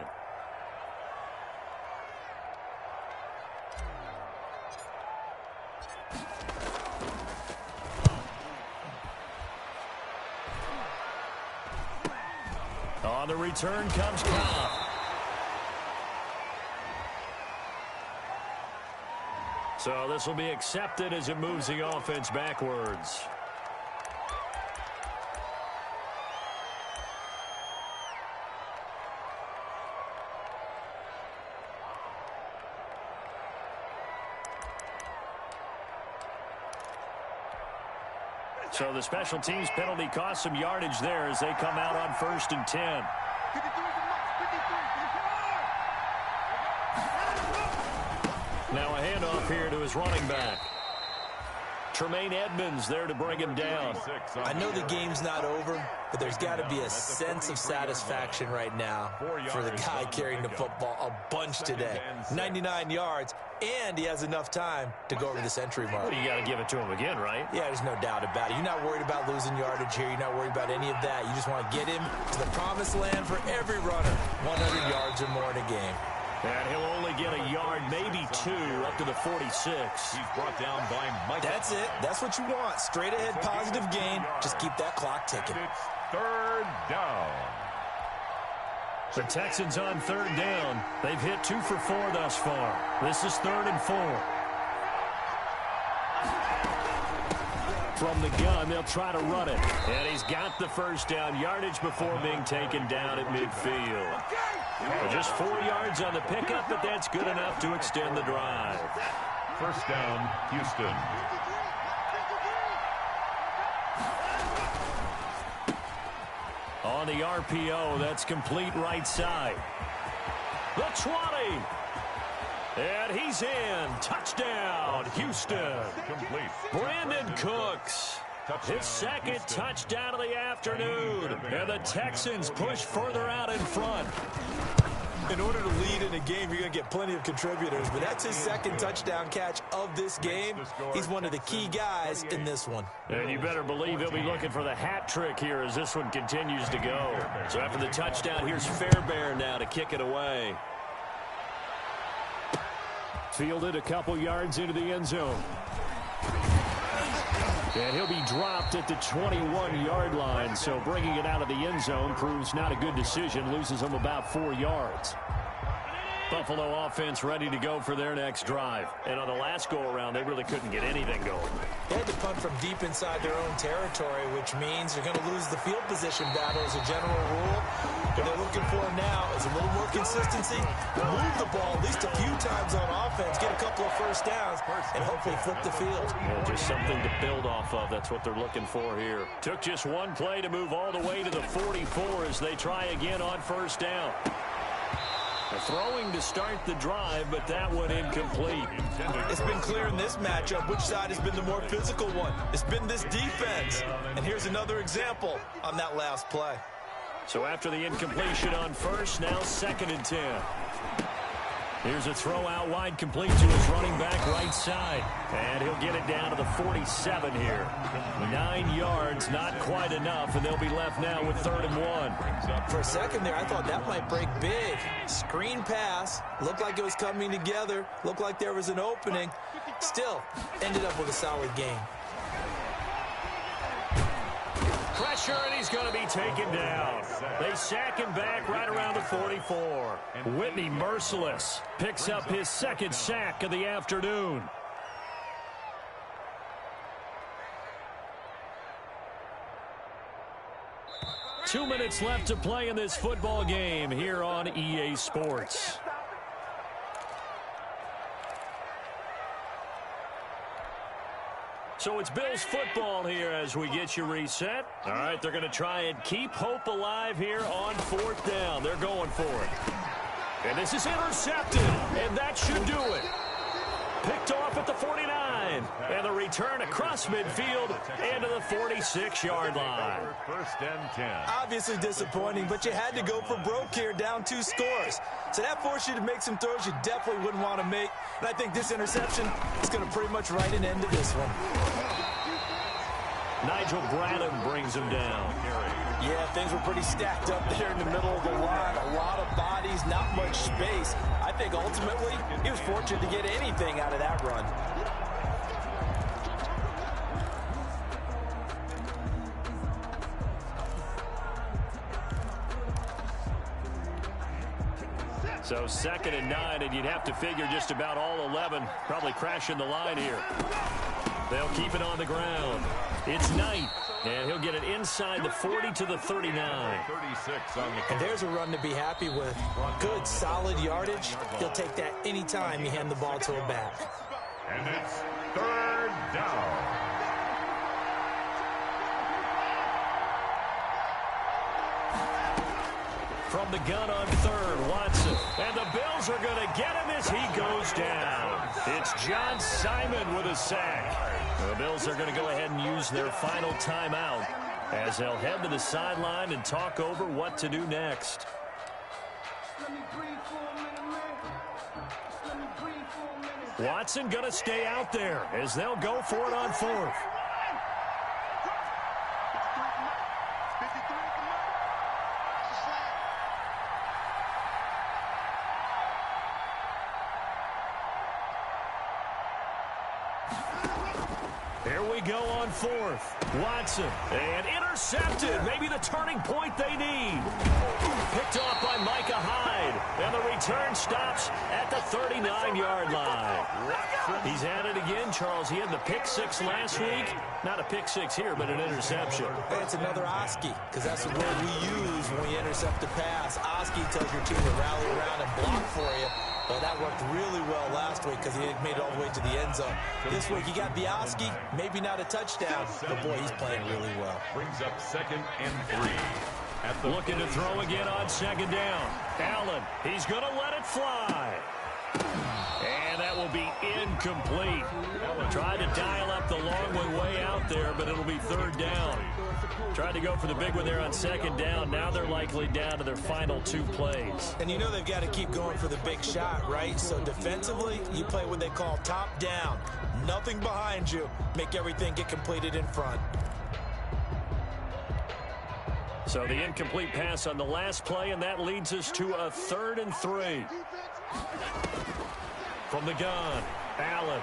On the return comes Cobb. So this will be accepted as it moves the offense backwards. So the special teams penalty cost some yardage there as they come out on 1st and 10. Now a handoff here to his running back. Tremaine Edmonds there to bring him down. I know the game's not over, but there's got to be a sense of satisfaction right now for the guy carrying the football a bunch today. 99 yards, and he has enough time to go over the century mark. Well, you got to give it to him again, right? Yeah, there's no doubt about it. You're not worried about losing yardage here. You're not worried about any of that. You just want to get him to the promised land for every runner. 100 yards or more in a game. And he'll only get a yard, maybe 2, up to the 46. He's brought down by Mike. That's it. That's what you want. Straight ahead, positive gain. Just keep that clock ticking. It's 3rd down. The Texans on 3rd down. They've hit 2 for 4 thus far. This is 3rd and 4. From the gun, they'll try to run it. And he's got the 1st down yardage before being taken down at midfield. Well, just 4 yards on the pickup, but that's good enough to extend the drive. 1st down, Houston. On the RPO, that's complete right side. The 20. And he's in. Touchdown, Houston. Complete. Brandon Cooks. His 2nd touchdown of the afternoon. And the Texans push further out in front. In order to lead in a game, you're going to get plenty of contributors, but that's his 2nd touchdown catch of this game. He's one of the key guys in this one. And you better believe he'll be looking for the hat trick here as this one continues to go. So after the touchdown, here's Fairbairn now to kick it away. Fielded a couple yards into the end zone. And he'll be dropped at the 21-yard line, so bringing it out of the end zone proves not a good decision, loses him about 4 yards. Buffalo offense ready to go for their next drive. And on the last go-around, they really couldn't get anything going. They had to punt from deep inside their own territory, which means they're going to lose the field position battle as a general rule. What they're looking for now is a little more consistency, move the ball at least a few times on offense, get a couple of 1st downs, and hopefully flip the field. Yeah, just something to build off of. That's what they're looking for here. Took just one play to move all the way to the 44 as they try again on 1st down. Throwing to start the drive, but that one incomplete. It's been clear in this matchup which side has been the more physical one. It's been this defense. And here's another example on that last play. So after the incompletion on 1st, now 2nd and 10. Here's a throw out wide, complete to his running back right side. And he'll get it down to the 47 here. 9 yards, not quite enough, and they'll be left now with 3rd and 1. For a second there, I thought that might break big. Screen pass, looked like it was coming together, looked like there was an opening. Still, ended up with a solid game. Pressure, and he's going to be taken down. They sack him back right around the 44. Whitney, merciless, picks up his 2nd sack of the afternoon. Two minutes left to play in this football game here on EA Sports. So it's Bills football here as we get you reset. All right, they're going to try and keep hope alive here on 4th down. They're going for it. And this is intercepted, and that should do it. Picked off at the 49, and the return across midfield into the 46-yard line. 1st and 10. Obviously disappointing, but you had to go for broke here, down 2 scores. So that forced you to make some throws you definitely wouldn't want to make. And I think this interception is going to pretty much write an end to this one. Nigel Bradham brings him down. Yeah, things were pretty stacked up there in the middle of the line. A lot of bodies, not much space. I think ultimately he was fortunate to get anything out of that run. So 2nd and 9, and you'd have to figure just about all 11 probably crashing the line here. They'll keep it on the ground. It's Knight, and he'll get it inside the 40 to the 39. 36 on the and there's a run to be happy with. Good, solid yardage. He'll take that anytime you hand the ball to a back. And it's 3rd down. From the gun on 3rd, Watson. And the Bills are going to get him as he goes down. It's John Simon with a sack. The Bills are going to go ahead and use their final timeout as they'll head to the sideline and talk over what to do next. Watson going to stay out there as they'll go for it on 4th. Here we go on 4th. Watson, and intercepted. Maybe the turning point they need. Picked off by Micah Hyde. And the return stops at the 39-yard line. He's at it again, Charles. He had the pick 6 last week. Not a pick 6 here, but an interception. It's another Oski, because that's the word we use when we intercept a pass. Oski tells your team to rally around and block for you. Well, that worked really well last week because he made it all the way to the end zone. This week, he got the Oski, maybe not a touchdown, but boy, he's playing really well. Brings up 2nd and 3. Looking to throw again on 2nd down. Allen, he's going to let it fly. And that will be incomplete. Tried to dial up the long way out there, but it'll be 3rd down. Tried to go for the big one there on 2nd down. Now they're likely down to their final 2 plays. And you know they've got to keep going for the big shot, right? So defensively, you play what they call top down. Nothing behind you. Make everything get completed in front. So the incomplete pass on the last play, and that leads us to a 3rd and 3. From the gun, Allen.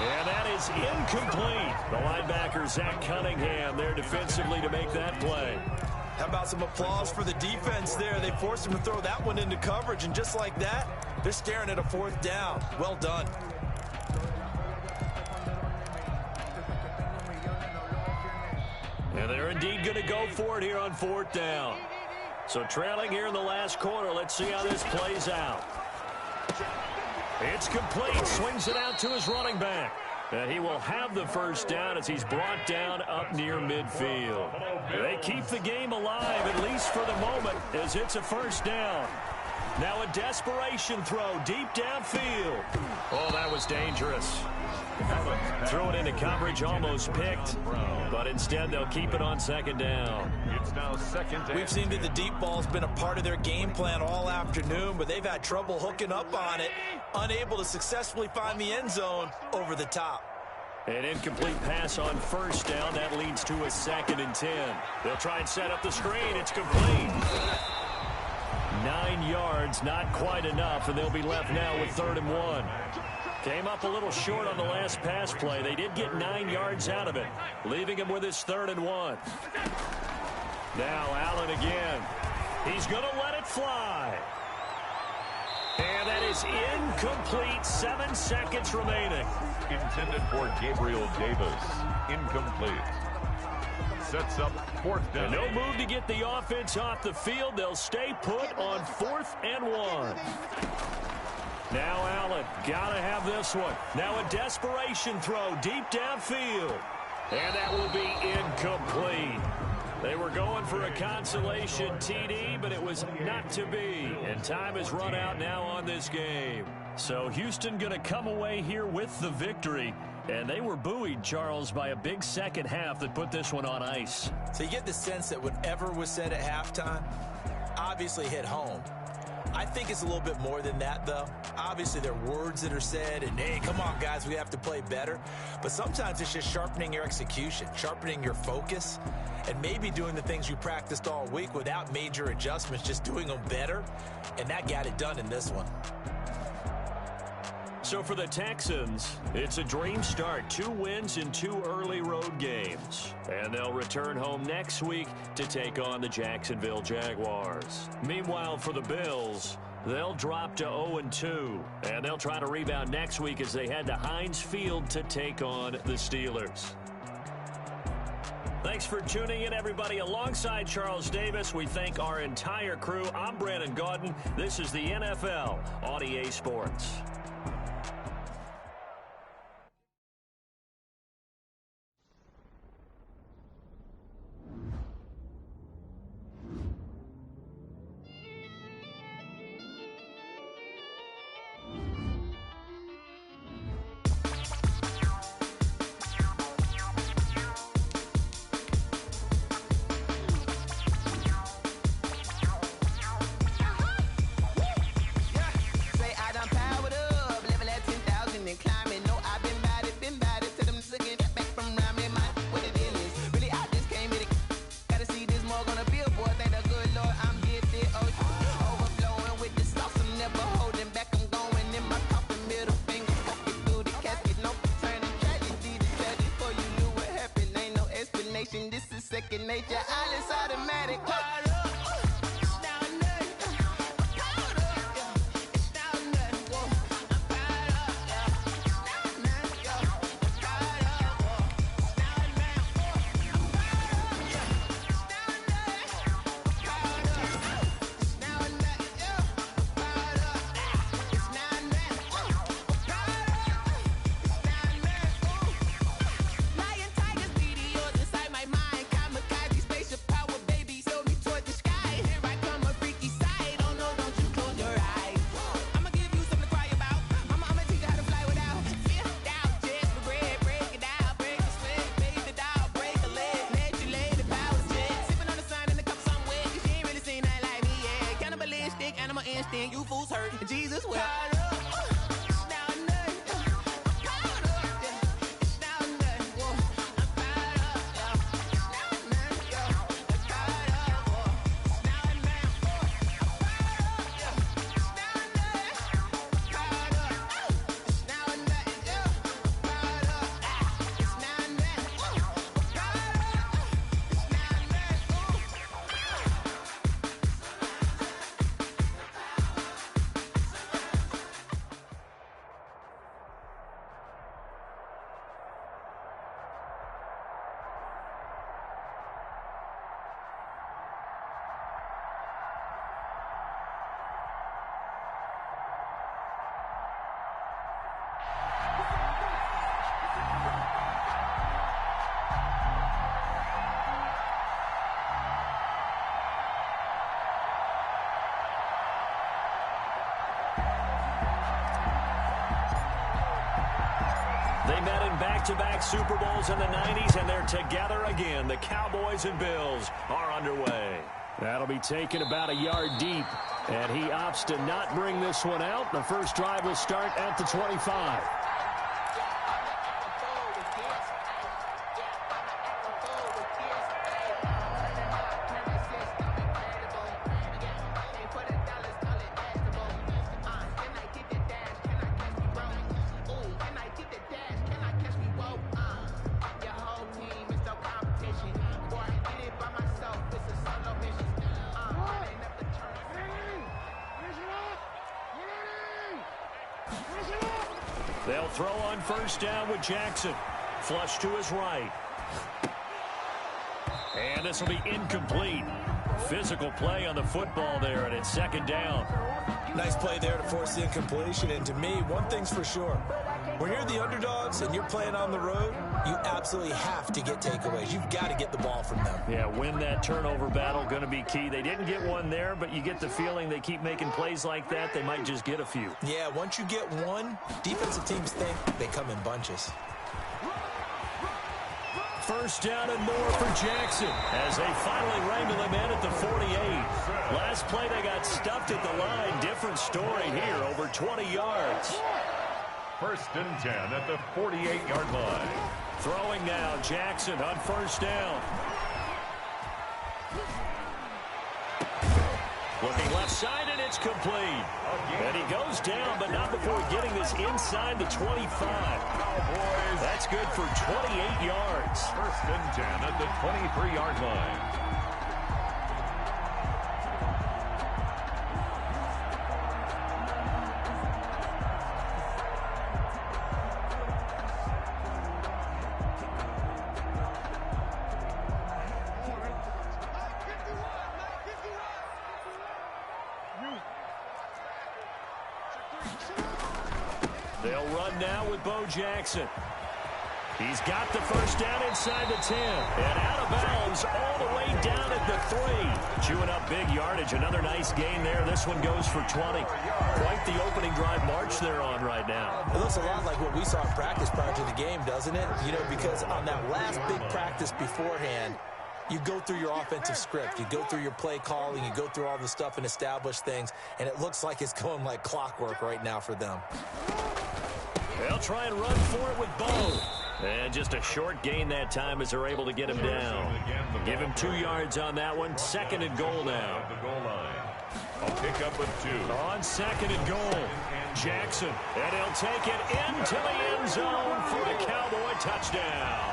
And that is incomplete. The linebacker, Zach Cunningham, there defensively to make that play. How about some applause for the defense there? They forced him to throw that one into coverage, and just like that, they're staring at a 4th down. Well done. And they're indeed going to go for it here on 4th down. So trailing here in the last quarter, let's see how this plays out. It's complete. Swings it out to his running back. And he will have the 1st down as he's brought down up near midfield. They keep the game alive, at least for the moment, as it's a 1st down. Now a desperation throw deep downfield. Oh, that was dangerous. Threw it into coverage, almost picked, but instead they'll keep it on second down. It's now second down. We've seen that the deep ball's been a part of their game plan all afternoon, but they've had trouble hooking up on it, unable to successfully find the end zone over the top. An incomplete pass on first down. That leads to a 2nd and 10. They'll try and set up the screen. It's complete. 9 yards, not quite enough, and they'll be left now with 3rd and 1. Came up a little short on the last pass play. They did get 9 yards out of it, leaving him with his 3rd and 1. Now Allen again. He's going to let it fly. And that is incomplete. 7 seconds remaining. Intended for Gabriel Davis. Incomplete. Sets up 4th down. And no move to get the offense off the field. They'll stay put on 4th and 1. Now Allen, gotta have this one. Now a desperation throw deep downfield. And that will be incomplete. They were going for a consolation TD, but it was not to be. And time has run out now on this game. So Houston going to come away here with the victory. And they were buoyed, Charles, by a big second half that put this one on ice. So you get the sense that whatever was said at halftime obviously hit home. I think it's a little bit more than that, though. Obviously, there are words that are said, and, hey, come on, guys, we have to play better. But sometimes it's just sharpening your execution, sharpening your focus, and maybe doing the things you practiced all week without major adjustments, just doing them better. And that got it done in this one. So for the Texans, it's a dream start. 2 wins in 2 early road games. And they'll return home next week to take on the Jacksonville Jaguars. Meanwhile, for the Bills, they'll drop to 0-2. And they'll try to rebound next week as they head to Heinz Field to take on the Steelers. Thanks for tuning in, everybody. Alongside Charles Davis, we thank our entire crew. I'm Brandon Gaudin. This is the NFL on EA Sports. Second nature, all is automatic. Lion, tigers, meteors inside my mind. Kamikaze, spaceship power, baby. They met in back-to-back Super Bowls in the 90s, and they're together again. The Cowboys and Bills are underway. That'll be taken about a yard deep, and he opts to not bring this one out. The first drive will start at the 25. They'll throw on first down with Jackson. Flush to his right. And this will be incomplete. Physical play on the football there, and it's second down. Nice play there to force the incompletion. And to me, one thing's for sure. When you're the underdogs and you're playing on the road, you absolutely have to get takeaways. You've got to get the ball from them. Yeah, win that turnover battle, going to be key. They didn't get one there, but you get the feeling they keep making plays like that, they might just get a few. Yeah, once you get one, defensive teams think they come in bunches. First down and more for Jackson as they finally wrangle him in at the 48. Last play they got stuffed at the line. Different story here, over 20 yards. First and 10 at the 48-yard line. Throwing now, Jackson on first down. Looking left side, and it's complete. And he goes down, but not before getting this inside the 25. That's good for 28 yards. First and 10 at the 23-yard line. They'll run now with Bo Jackson. He's got the first down inside the 10. And out of bounds all the way down at the 3. Chewing up big yardage. Another nice gain there. This one goes for 20. Quite the opening drive march they're on right now. It looks a lot like what we saw in practice prior to the game, doesn't it? You know, because on that last big practice beforehand, you go through your offensive script. You go through your play calling. You go through all the stuff and establish things. And it looks like it's going like clockwork right now for them. They'll try and run for it with Bo. And just a short gain that time as they're able to get him down. Give him 2 yards on that one. Second and goal now. I'll pick up with 2. On second and goal, Jackson. And he'll take it into the end zone for the Cowboy touchdown.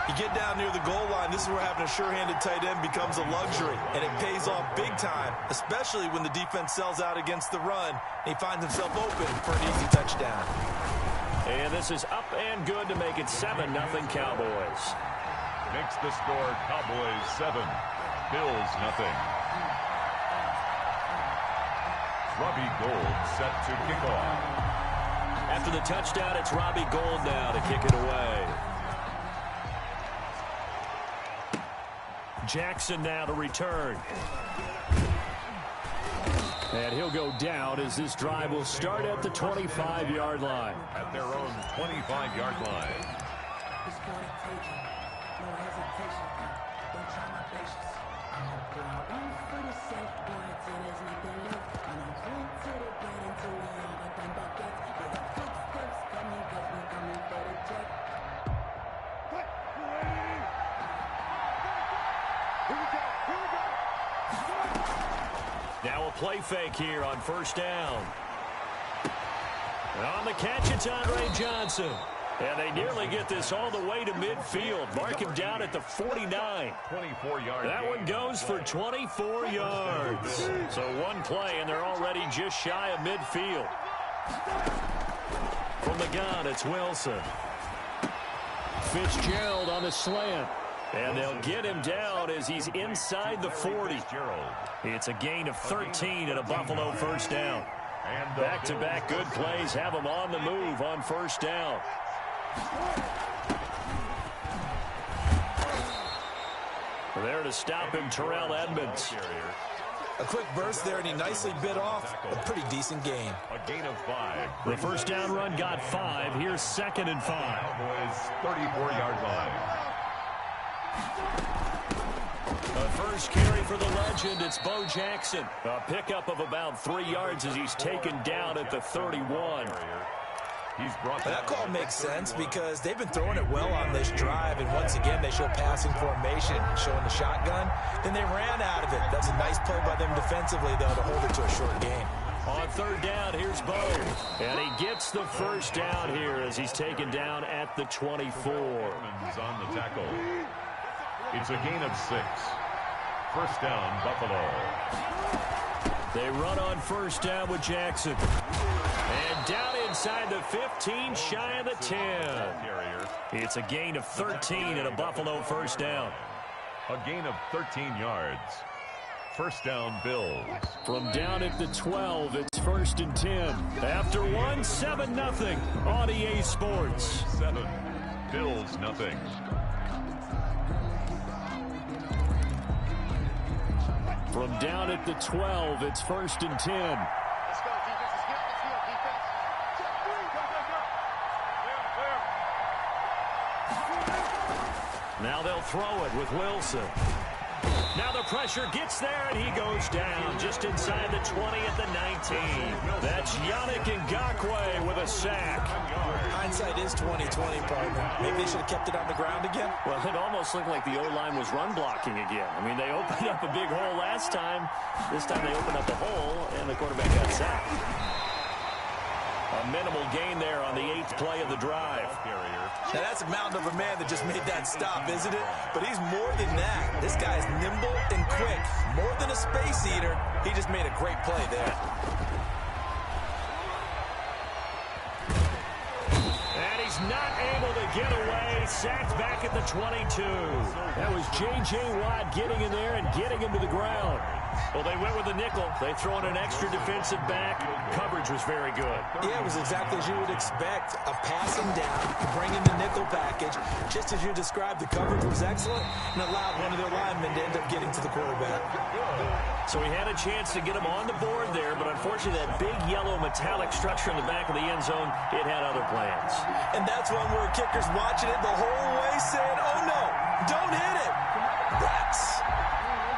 You get down near the goal line, this is where having a sure-handed tight end becomes a luxury, and it pays off big time, especially when the defense sells out against the run, and he finds himself open for an easy touchdown. And this is up and good to make it 7-0 Cowboys. Makes the score Cowboys 7, Bills 0. Robbie Gould set to kick off. After the touchdown, it's Robbie Gould now to kick it away. Jackson now to return. And he'll go down as this drive will start at the 25-yard line. At their own 25-yard line. Now a play fake here on first down. And on the catch, it's Andre Johnson. And they nearly get this all the way to midfield. Mark him down at the 49. 24-yard. That one goes for 24 yards. So one play, and they're already just shy of midfield. From the gun, it's Wilson. Fitzgerald on the slant. And they'll get him down as he's inside the 40. It's a gain of 13 and a Buffalo first down. Back-to-back good plays have him on the move on first down. There to stop him, Terrell Edmonds. A quick burst there, and he nicely bit off a pretty decent gain. A gain of 5. The first down run got 5. Here's 2nd and 5. Cowboys 34-yard line. The first carry for the legend, it's Bo Jackson. A pickup of about 3 yards as he's taken down at the 31. That call makes sense because they've been throwing it well on this drive, and once again they show passing formation, showing the shotgun. Then they ran out of it. That's a nice play by them defensively, though, to hold it to a short gain. On 3rd down, here's Bo. And he gets the first down here as he's taken down at the 24. On the tackle. It's a gain of 6. First down, Buffalo. They run on 1st down with Jackson. And down inside the 15, shy of the 10. It's a gain of 13 and a Buffalo first down. A gain of 13 yards. First down, Bills. From down at the 12, it's 1st and 10. After 1, 7-0 on EA Sports. 7. Bills, nothing. From down at the 12, it's 1st and 10. Let's go, defense. Let's get up the field, defense. Check 3. Go. Now they'll throw it with Wilson. Now the pressure gets there, and he goes down just inside the 20 at the 19. That's Yannick Ngakoue with a sack. Hindsight is 20/20, partner. Maybe they should have kept it on the ground again. Well, it almost looked like the O-line was run blocking again. I mean, they opened up a big hole last time. This time they opened up a hole, and the quarterback got sacked. A minimal gain there on the 8th play of the drive. Now, that's a mountain of a man that just made that stop, isn't it? But he's more than that. This guy's nimble and quick. More than a space eater. He just made a great play there. And he's not able to get away. Sacked back at the 22. That was J.J. Watt getting in there and getting him to the ground. Well, they went with the nickel. They throw in an extra defensive back. Coverage was very good. Yeah, it was exactly as you would expect. A passing down, bring in the nickel package. Just as you described, the coverage was excellent and allowed one of their linemen to end up getting to the quarterback. So he had a chance to get him on the board there, but unfortunately that big yellow metallic structure in the back of the end zone, it had other plans. And that's one where a kicker's watching it the whole way saying, oh no, don't hit it. That's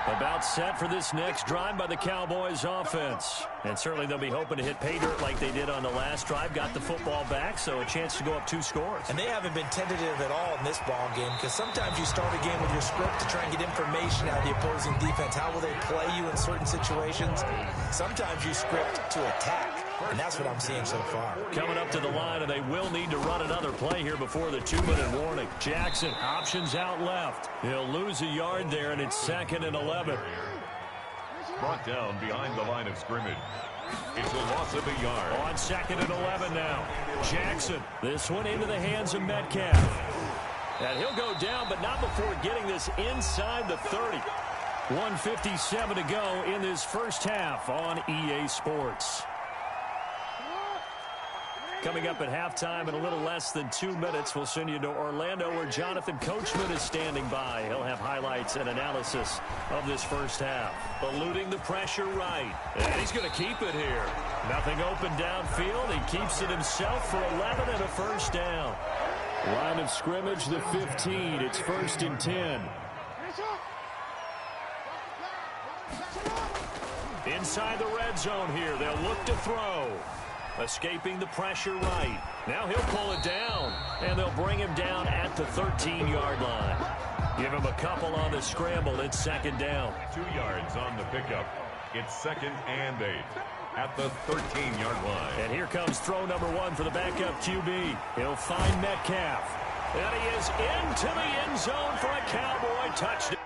about set for this next drive by the Cowboys offense. And certainly they'll be hoping to hit pay dirt like they did on the last drive. Got the football back, so a chance to go up 2 scores. And they haven't been tentative at all in this ball game because sometimes you start a game with your script to try and get information out of the opposing defense. How will they play you in certain situations? Sometimes you script to attack, and that's what I'm seeing so far. Coming up to the line, and they will need to run another play here before the 2-minute warning. Jackson, options out left. He'll lose a yard there, and it's 2nd and 11. Brought down behind the line of scrimmage. It's a loss of a yard. On 2nd and 11 now. Jackson, this one into the hands of Metcalf. And he'll go down, but not before getting this inside the 30. 1:57 to go in this first half on EA Sports. Coming up at halftime in a little less than 2 minutes, we'll send you to Orlando where Jonathan Coachman is standing by. He'll have highlights and analysis of this first half. Eluding the pressure right. And he's going to keep it here. Nothing open downfield. He keeps it himself for 11 and a first down. Line of scrimmage, the 15. It's 1st and 10. Inside the red zone here. They'll look to throw. Escaping the pressure right. Now he'll pull it down, and they'll bring him down at the 13-yard line. Give him a couple on the scramble. It's 2nd down. 2 yards on the pickup. It's 2nd and 8 at the 13-yard line. And here comes throw number 1 for the backup QB. He'll find Metcalf. And he is into the end zone for a Cowboy touchdown.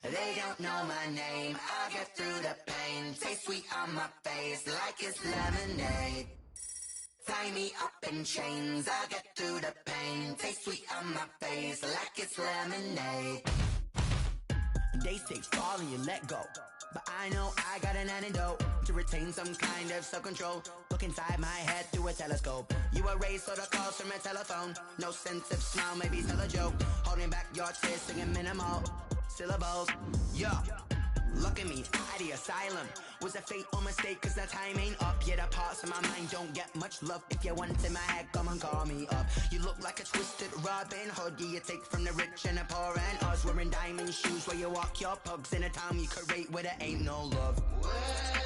They don't know my name, I get through the pain. Taste sweet on my face like it's lemonade. Tie me up in chains, I get through the pain. Taste sweet on my face like it's lemonade. They say fall and you let go. But I know I got an antidote to retain some kind of self-control. Look inside my head through a telescope. You erase all the calls from a telephone. No sense of smile, maybe still a joke. Holding back your tears, singing minimal syllables. Yo, look at me, out the asylum. Was a fate or mistake, cause the time ain't up. Yet the parts of my mind don't get much love. If you want in my head, come and call me up. You look like a twisted Robin Hood. Yeah, you take from the rich and the poor and us. Wearing diamond shoes where you walk your pugs. In a town you create where there ain't no love. Where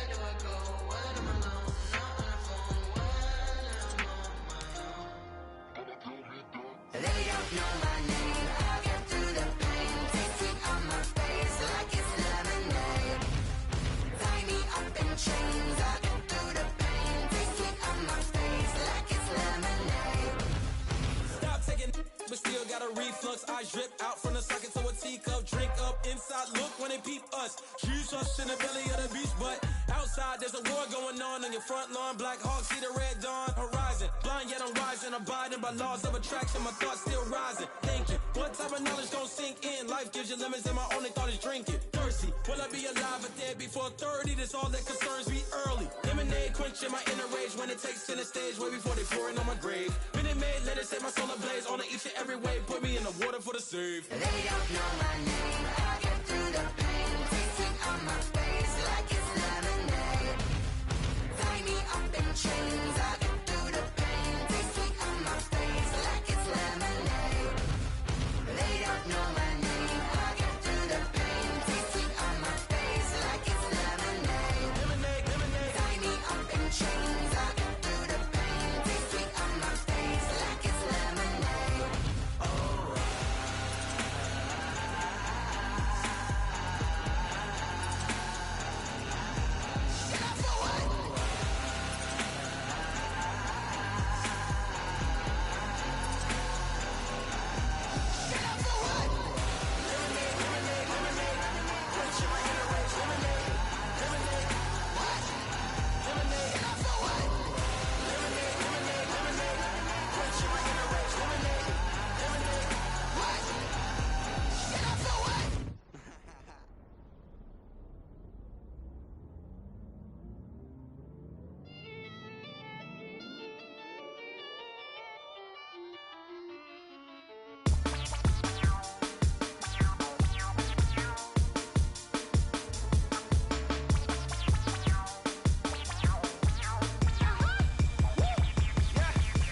do I go? When am I alone? Not on the phone. When I'm on my own. They don't know my name. I get through the pain. Taste it on my face like it's lemonade. Tie me up in chains. I get through the pain. Taste it on my face like it's lemonade. Stop taking, but still got a reflux. I drip out from the socket to a teacup. Drink up inside, look when they peep us. Choose us in the belly of the beast, but outside there's a war going on your front lawn. Black Hawk, see the red dawn horizon. Blind yet I'm rising, abiding by laws of attraction. My thoughts still rising, thinking what type of knowledge gon' sink in? Life gives you limits and my only thought is drinking. Thirsty, will I be alive or dead before 30? That's all that concerns me early. Lemonade quenching my inner rage when it takes center stage way before they pouring on my grave. Minute Maid, let it set my soul ablaze on each and every way. Put me in the water for the save. They don't know my name. I get through the pain. Taste it on my face like it's lemonade. Tie me up in chains. I get through the pain. Taste it on my face like it's lemonade. They don't know my name. I get through the pain. Taste it on my face like it's lemonade. Lemonade, lemonade. Tie me up in chains. I get through the pain. Taste it on my face like it's lemonade. Oh.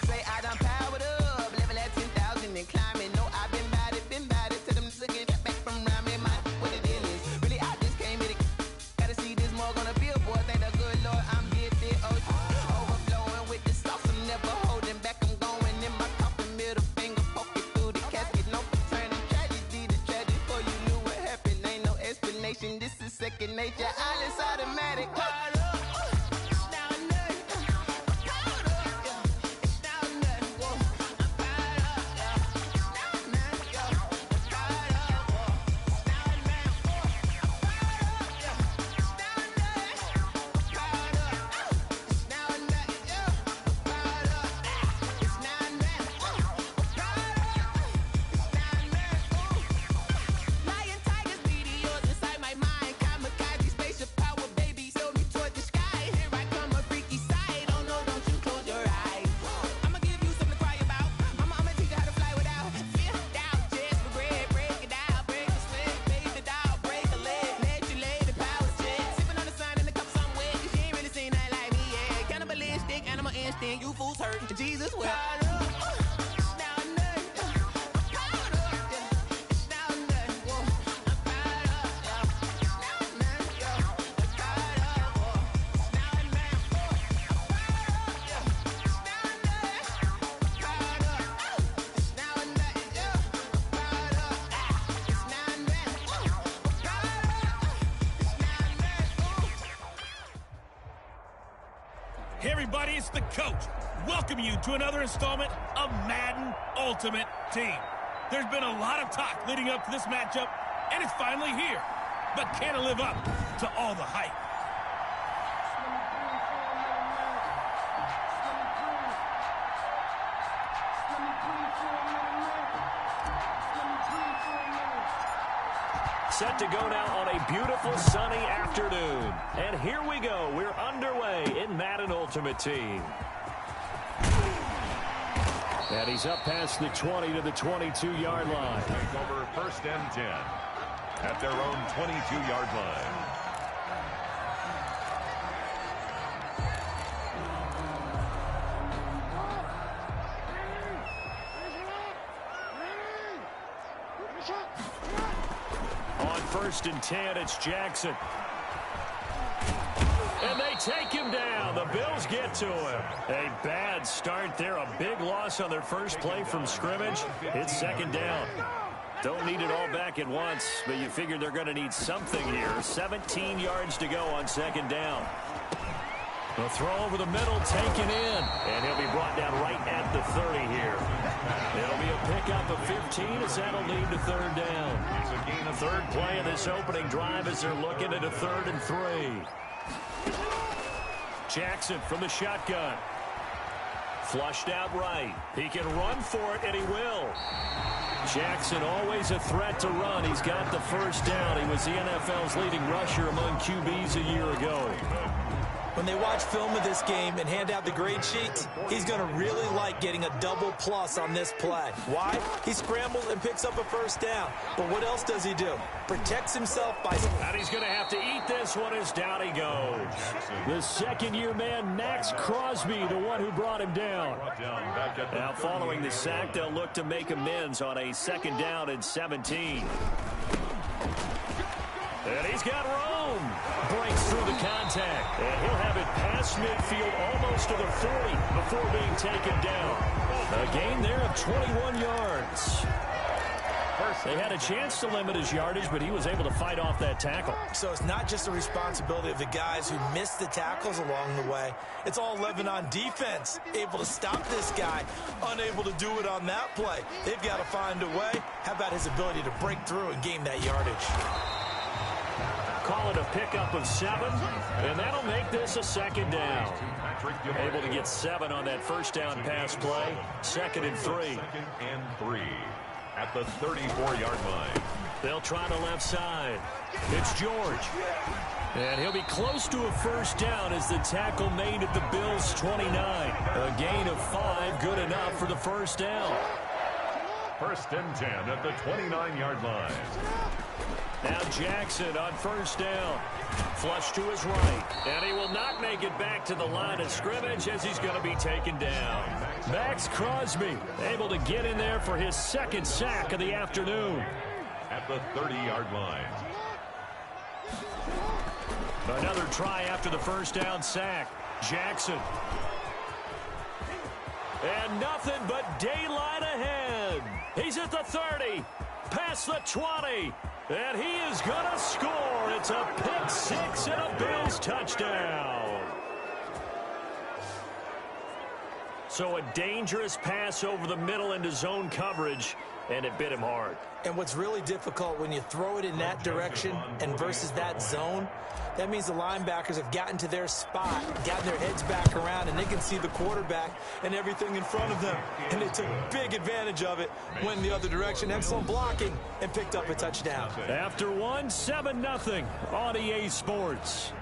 Say I done powered up, level at 10,000 and climbing. No, I've been bad it to them looking back from around me. My what the deal is. Really, I just came here to gotta see this more on a billboard. Thank the good Lord, I'm gifted. Overflowing with the sauce. I'm never holding back. I'm going in my coffin, middle finger poking through the casket. No turning tragedy to tragedy. Before you knew what happened, ain't no explanation. This is second nature. All is automatic. Lion, tigers, meteors inside my mind. Kamikaze, spaceship power, baby, sail me toward the sky. Here I come, a freaky side. Oh no, don't you close your eyes. I'ma give you something to cry about. I'ma teach you how to fly without fear. Doubt, just regret. Break it down, break the sweat, fade the dial, break a leg. Let you lay the power check. Sipping on the sun in the cup somewhere. Cause you ain't really seen nothing like me, yeah. Cannibalistic, animal instinct. You fools hurt. Jesus will. Hey everybody, it's the coach. Welcome you to another installment of Madden Ultimate Team. There's been a lot of talk leading up to this matchup, and it's finally here. But can it live up to all the hype? set to go now on a beautiful sunny afternoon. And here we go. We're underway in Madden Ultimate Team. And he's up past the 20 to the 22-yard line. Over 1st and 10 at their own 22-yard line. On 1st and 10, it's Jackson. And they take him down. The Bills get to him. A bad start there. A big loss on their first play from scrimmage. It's 2nd down. Don't need it all back at once, but you figure they're going to need something here. 17 yards to go on 2nd down. The throw over the middle, taken in. And he'll be brought down right at the 30 here. It'll be a pickup of 15 as that'll lead to 3rd down. It's a gain of 3rd play of this opening drive as they're looking at a 3rd and 3. Jackson from the shotgun. Flushed out right. He can run for it, and he will. Jackson always a threat to run. He's got the 1st down. He was the NFL's leading rusher among QBs a year ago. When they watch film of this game and hand out the grade sheets, he's going to really like getting a double plus on this play. Why? He scrambles and picks up a 1st down. But what else does he do? Protects himself by... And he's going to have to eat this one as down he goes. The 2nd-year man, Max Crosby, the one who brought him down. Now following the sack, they'll look to make amends on a 2nd down and 17. And he's got room. Breaks through the contact. And he'll have it past midfield almost to the 40 before being taken down. A gain there of 21 yards. They had a chance to limit his yardage, but he was able to fight off that tackle. So it's not just the responsibility of the guys who missed the tackles along the way. It's all 11 on defense. Able to stop this guy, unable to do it on that play. They've got to find a way. How about his ability to break through and gain that yardage? Call it a pickup of 7, and that'll make this a 2nd down. Able to get 7 on that 1st down pass play. 2nd and 3. 2nd and 3 at the 34-yard line. They'll try the left side. It's George. And he'll be close to a 1st down as the tackle made at the Bills' 29. A gain of 5, good enough for the 1st down. 1st and 10 at the 29-yard line. Now Jackson on 1st down. Flush to his right. And he will not make it back to the line of scrimmage as he's going to be taken down. Max Crosby able to get in there for his 2nd sack of the afternoon. At the 30-yard line. Another try after the 1st down sack. Jackson. And nothing but daylight ahead. He's at the 30. Past the 20. And he is going to score. It's a pick 6 and a Bills touchdown. So a dangerous pass over the middle into zone coverage, and it bit him hard. And what's really difficult when you throw it in that direction and versus that zone, that means the linebackers have gotten to their spot, gotten their heads back around, and they can see the quarterback and everything in front of them. And they took big advantage of it, went in the other direction, excellent blocking, and picked up a touchdown. After one, 7-0 on EA Sports.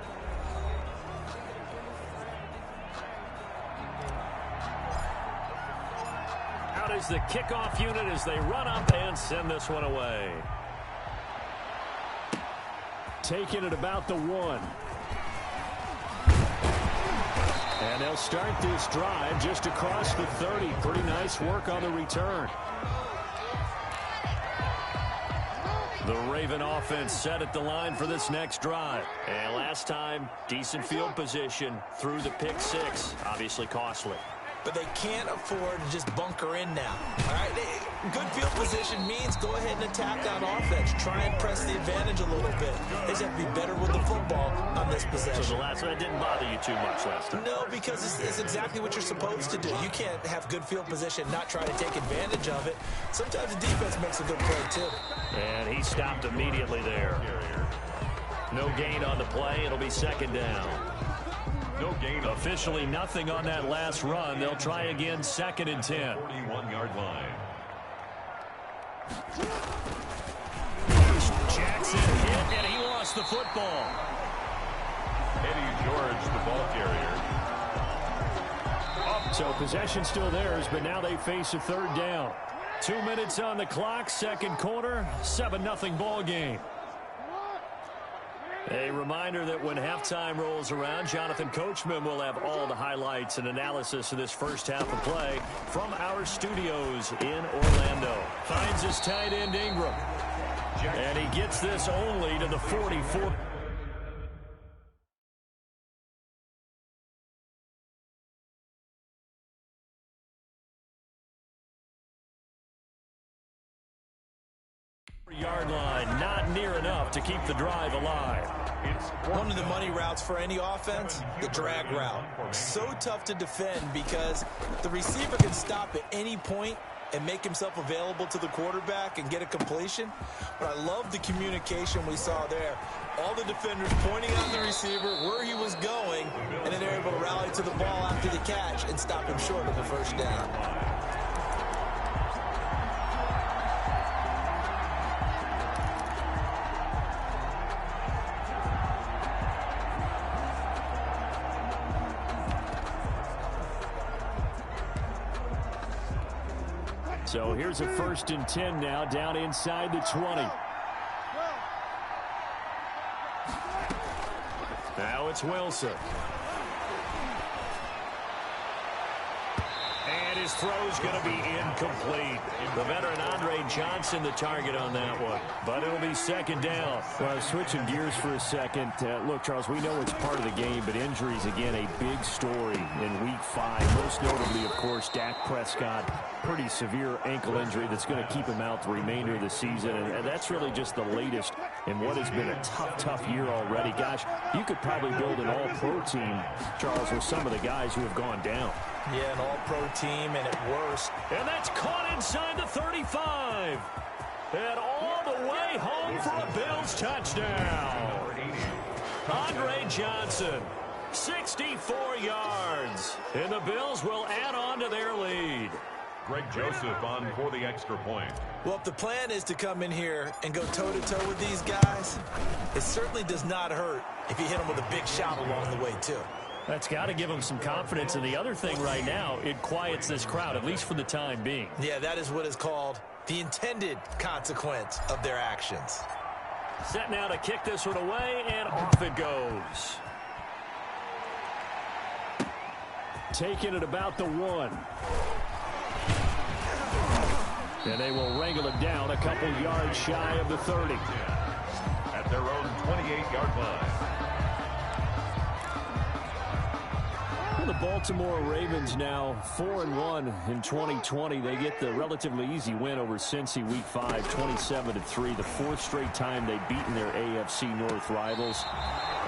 Out is the kickoff unit as they run up and send this one away. Taking it about the 1. And they'll start this drive just across the 30. Pretty nice work on the return. The Raven offense set at the line for this next drive. And last time, decent field position through the pick 6. Obviously costly. But they can't afford to just bunker in now. All right, good field position means go ahead and attack on offense. Try and press the advantage a little bit. They just have to be better with the football on this possession. So the last one didn't bother you too much last time? No, because it's exactly what you're supposed to do. You can't have good field position, not try to take advantage of it. Sometimes the defense makes a good play, too. And he stopped immediately there. No gain on the play. It'll be 2nd down. No gain. Officially nothing on that last run. They'll try again, 2nd and 10. 41-yard line. Jackson hit, and he lost the football. Eddie George, the ball carrier. So possession still theirs, but now they face a third down. 2 minutes on the clock, second quarter, 7-0 ball game. A reminder that when halftime rolls around, Jonathan Coachman will have all the highlights and analysis of this first half of play from our studios in Orlando. Finds his tight end Ingram. And he gets this only to the 44. Yard line, not near enough to keep the drive alive. One of the money routes for any offense, the drag route. So tough to defend because the receiver can stop at any point and make himself available to the quarterback and get a completion. But I love the communication we saw there. All the defenders pointing at the receiver where he was going, and then they're able to rally to the ball after the catch and stop him short of the first down. So here's a 1st and 10 now, down inside the 20. Now it's Wilson. And his throw's going to be incomplete. The veteran Andre Johnson the target on that one. But it'll be second down. Well, switching gears for a second. Look, Charles, we know it's part of the game, but injuries, again, a big story in Week 5. Most notably, of course, Dak Prescott. Pretty severe ankle injury that's going to keep him out the remainder of the season. And that's really just the latest in what has been a tough year already. Gosh, you could probably build an all-pro team, Charles, with some of the guys who have gone down. Yeah, an all-pro team, and at worst. And that's caught inside the 35. And all the way home for a Bills touchdown. Andre Johnson, 64 yards. And the Bills will add on to their lead. Greg Joseph on for the extra point. Well, if the plan is to come in here and go toe-to-toe with these guys, it certainly does not hurt if you hit them with a big shot along the way, too. That's got to give them some confidence. And the other thing right now, it quiets this crowd, at least for the time being. Yeah, that is what is called the intended consequence of their actions. Set now to kick this one away, and off it goes. Taking it about the 1. And they will wrangle it down a couple yards shy of the 30. At their own 28-yard line. Well, the Baltimore Ravens now 4-1 in 2020. They get the relatively easy win over Cincy Week 5, 27-3. The 4th straight time they've beaten their AFC North rivals.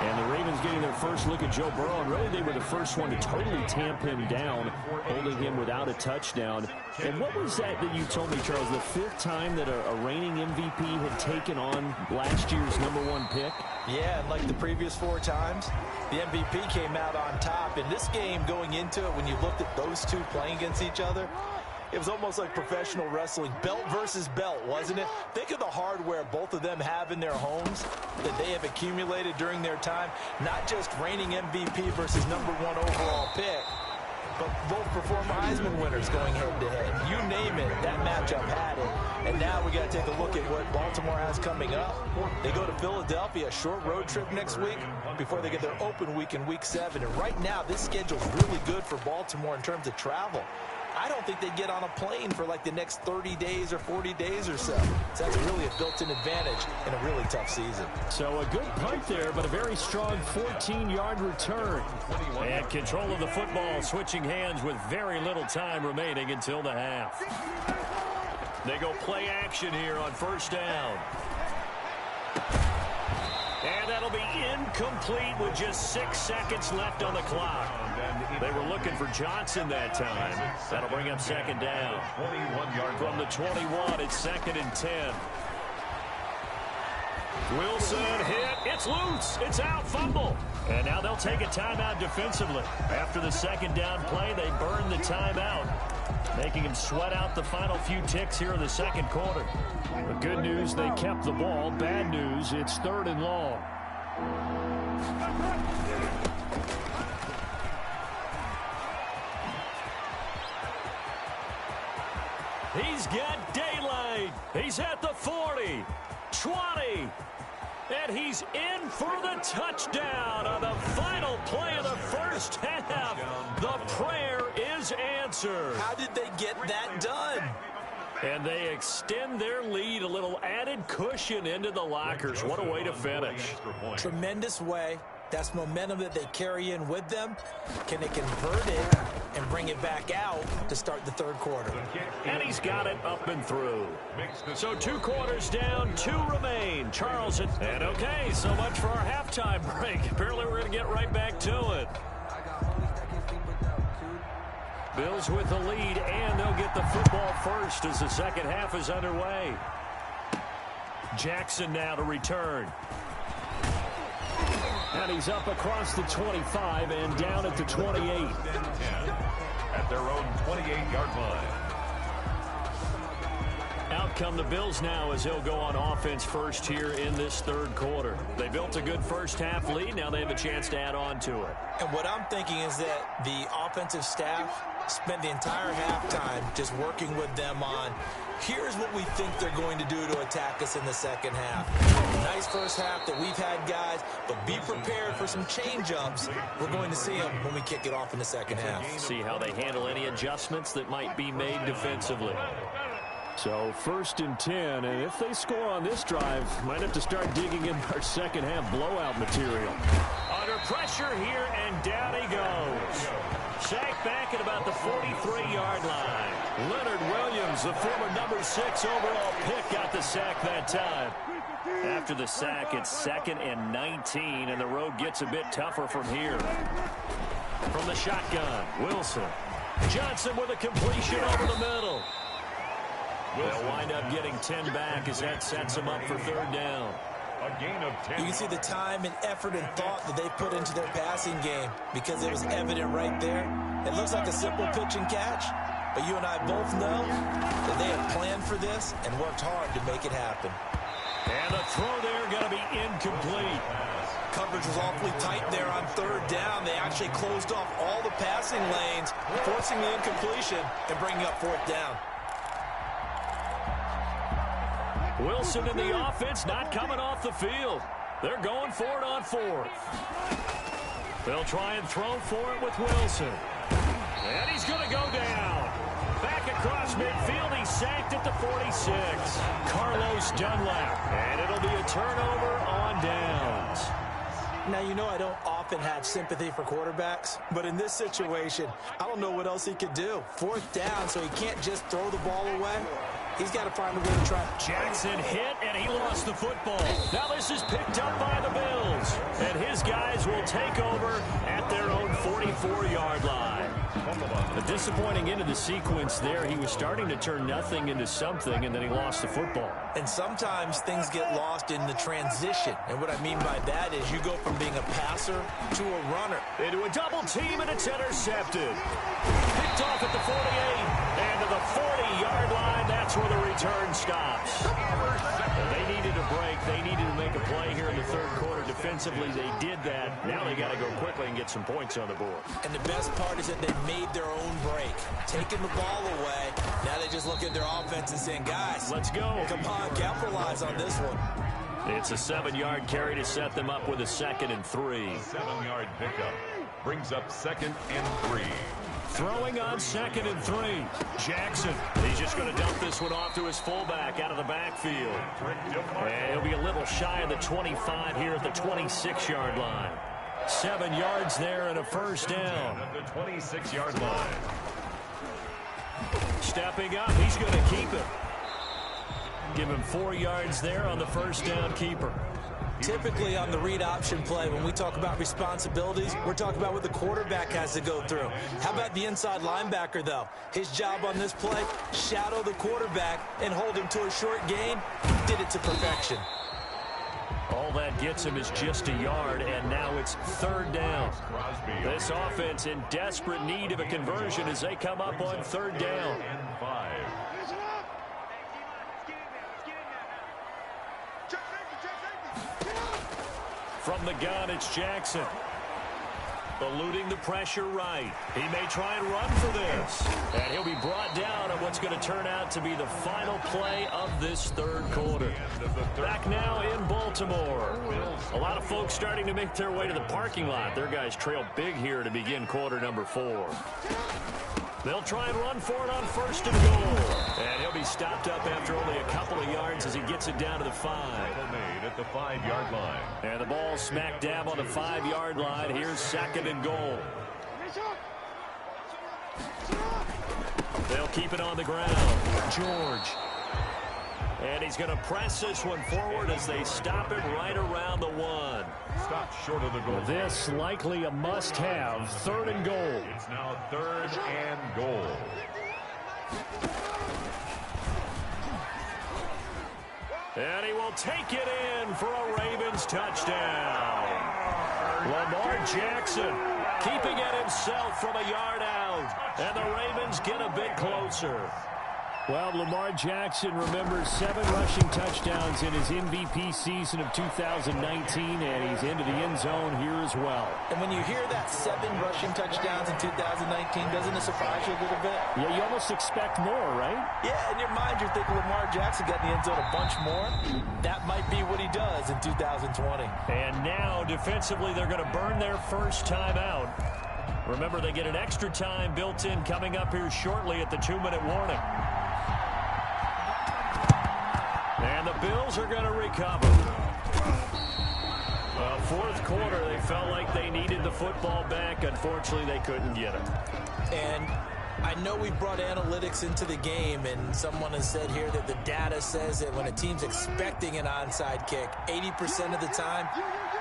And the Ravens getting their first look at Joe Burrow, and really they were the first one to totally tamp him down, holding him without a touchdown. And what was that you told me, Charles, the 5th time that a reigning MVP had taken on last year's #1 pick? Yeah, and like the previous 4 times, the MVP came out on top. In this game, going into it, when you looked at those two playing against each other, it was almost like professional wrestling, belt versus belt, wasn't it? Think of the hardware both of them have in their homes that they have accumulated during their time. Not just reigning MVP versus #1 overall pick, but both former Heisman winners going head-to-head. You name it, that matchup had it. And now we got to take a look at what Baltimore has coming up. They go to Philadelphia, a short road trip next week before they get their open week in Week 7. And right now, this schedule's really good for Baltimore in terms of travel. I don't think they get on a plane for like the next 30 days or 40 days or so. So that's really a built-in advantage in a really tough season. So a good punt there, but a very strong 14-yard return. And control of the football, switching hands with very little time remaining until the half. They go play action here on 1st down. And that'll be incomplete with just 6 seconds left on the clock. They were looking for Johnson that time. That'll bring up 2nd down. From the 21, it's 2nd and 10. Wilson hit. It's loose. It's out. Fumble. And now they'll take a timeout defensively. After the 2nd down play, they burn the timeout. making him sweat out the final few ticks here in the second quarter. The good news, they kept the ball. Bad news, it's 3rd and long. He's got daylight. He's at the 40, 20, and he's in for the touchdown on the final play of the first half. The prayer is answered. How did they get that done? And they extend their lead, a little added cushion into the lockers. What a way to finish. Tremendous way. That's momentum that they carry in with them. Can they convert it and bring it back out to start the 3rd quarter? And he's got it up and through. So 2 quarters down, 2 remain. Charles and okay, so much for our halftime break. Apparently we're going to get right back to it. Bills with the lead, and they'll get the football first as the second half is underway. Jackson now to return. And he's up across the 25 and down at the 28. At their own 28-yard line. Out come the Bills now as they'll go on offense first here in this 3rd quarter. They built a good first half lead. Now they have a chance to add on to it. And what I'm thinking is that the offensive staff spent the entire halftime just working with them on, here's what we think they're going to do to attack us in the second half. Nice first half that we've had, guys, but be prepared for some change-ups. We're going to see them when we kick it off in the second half. See how they handle any adjustments that might be made defensively. So 1st and 10, and if they score on this drive, might have to start digging in our second half blowout material. Under pressure here, and down he goes. Sacked back at about the 43-yard line. Leonard Williams, the former number 6 overall pick, got the sack that time. After the sack, it's 2nd and 19, and the road gets a bit tougher from here. From the shotgun, Wilson. Johnson with a completion over the middle. They'll wind up getting 10 back as that sets them up for 3rd down. A gain of 10. You can see the time and effort and thought that they put into their passing game because it was evident right there. It looks like a simple pitch and catch, but you and I both know that they have planned for this and worked hard to make it happen. And the throw there going to be incomplete. Coverage was awfully tight there on 3rd down. They actually closed off all the passing lanes, forcing the incompletion and bringing up 4th down. Wilson in the offense not coming off the field. They're going for it on 4th. They'll try and throw for it with Wilson. And he's going to go down. Back across midfield, he's sacked at the 46. Carlos Dunlap. And it'll be a turnover on downs. Now, you know I don't often have sympathy for quarterbacks, but in this situation, I don't know what else he could do. 4th down, so he can't just throw the ball away. He's got to find a way to try. Jackson hit, and he lost the football. Now this is picked up by the Bills, and his guys will take over at their own 44-yard line. A disappointing end of the sequence there. He was starting to turn nothing into something, and then he lost the football. And sometimes things get lost in the transition. And what I mean by that is you go from being a passer to a runner. Into a double team, and it's intercepted. Picked off at the 48, and to the 40-yard line. That's where the return stops. They needed a break. They needed to make a play here in the 3rd quarter. Defensively, they did that. Now they got to go quickly and get some points on the board. And the best part is that they made their own break. Taking the ball away. Now they just look at their offense and saying, guys, let's go. Come on, capitalize on this one. It's a 7-yard carry to set them up with a 2nd and 3. 7-yard pickup brings up 2nd and 3. Throwing on 2nd and 3. Jackson. He's just going to dump this one off to his fullback out of the backfield. And he'll be a little shy of the 25 here at the 26-yard line. 7 yards there and a 1st down. At the 26-yard line. Stepping up. He's going to keep it. Give him 4 yards there on the 1st down keeper. Typically on the read option play, when we talk about responsibilities, we're talking about what the quarterback has to go through. How about the inside linebacker, though? His job on this play, shadow the quarterback and hold him to a short gain. Did it to perfection. All that gets him is just a yard, and now it's 3rd down. This offense in desperate need of a conversion as they come up on 3rd down. From the gun, it's Jackson. Eluding the pressure right. He may try and run for this. And he'll be brought down on what's going to turn out to be the final play of this 3rd quarter. Back now in Baltimore. A lot of folks starting to make their way to the parking lot. Their guys trail big here to begin quarter number 4. They'll try and run for it on 1st and goal. And he'll be stopped up after only a couple of yards as he gets it down to the 5. Made at the 5-yard line. And the ball smack dab on the 5-yard line. Here's 2nd and goal. They'll keep it on the ground. George. And he's going to press this one forward as they stop him right around the 1. Stop short of the goal. This likely a must-have. 3rd and goal. It's now 3rd and goal. And he will take it in for a Ravens touchdown. Lamar Jackson keeping it himself from a yard out. And the Ravens get a bit closer. Well, Lamar Jackson remembers 7 rushing touchdowns in his MVP season of 2019, and he's into the end zone here as well. And when you hear that 7 rushing touchdowns in 2019, doesn't it surprise you a little bit? Yeah, you almost expect more, right? Yeah, in your mind, you're thinking Lamar Jackson got in the end zone a bunch more. That might be what he does in 2020. And now, defensively, they're going to burn their first timeout. Remember, they get an extra time built in coming up here shortly at the 2-minute warning. And the Bills are going to recover. 4th quarter, they felt like they needed the football back. Unfortunately, they couldn't get it. And I know we brought analytics into the game, and someone has said here that the data says that when a team's expecting an onside kick, 80% of the time,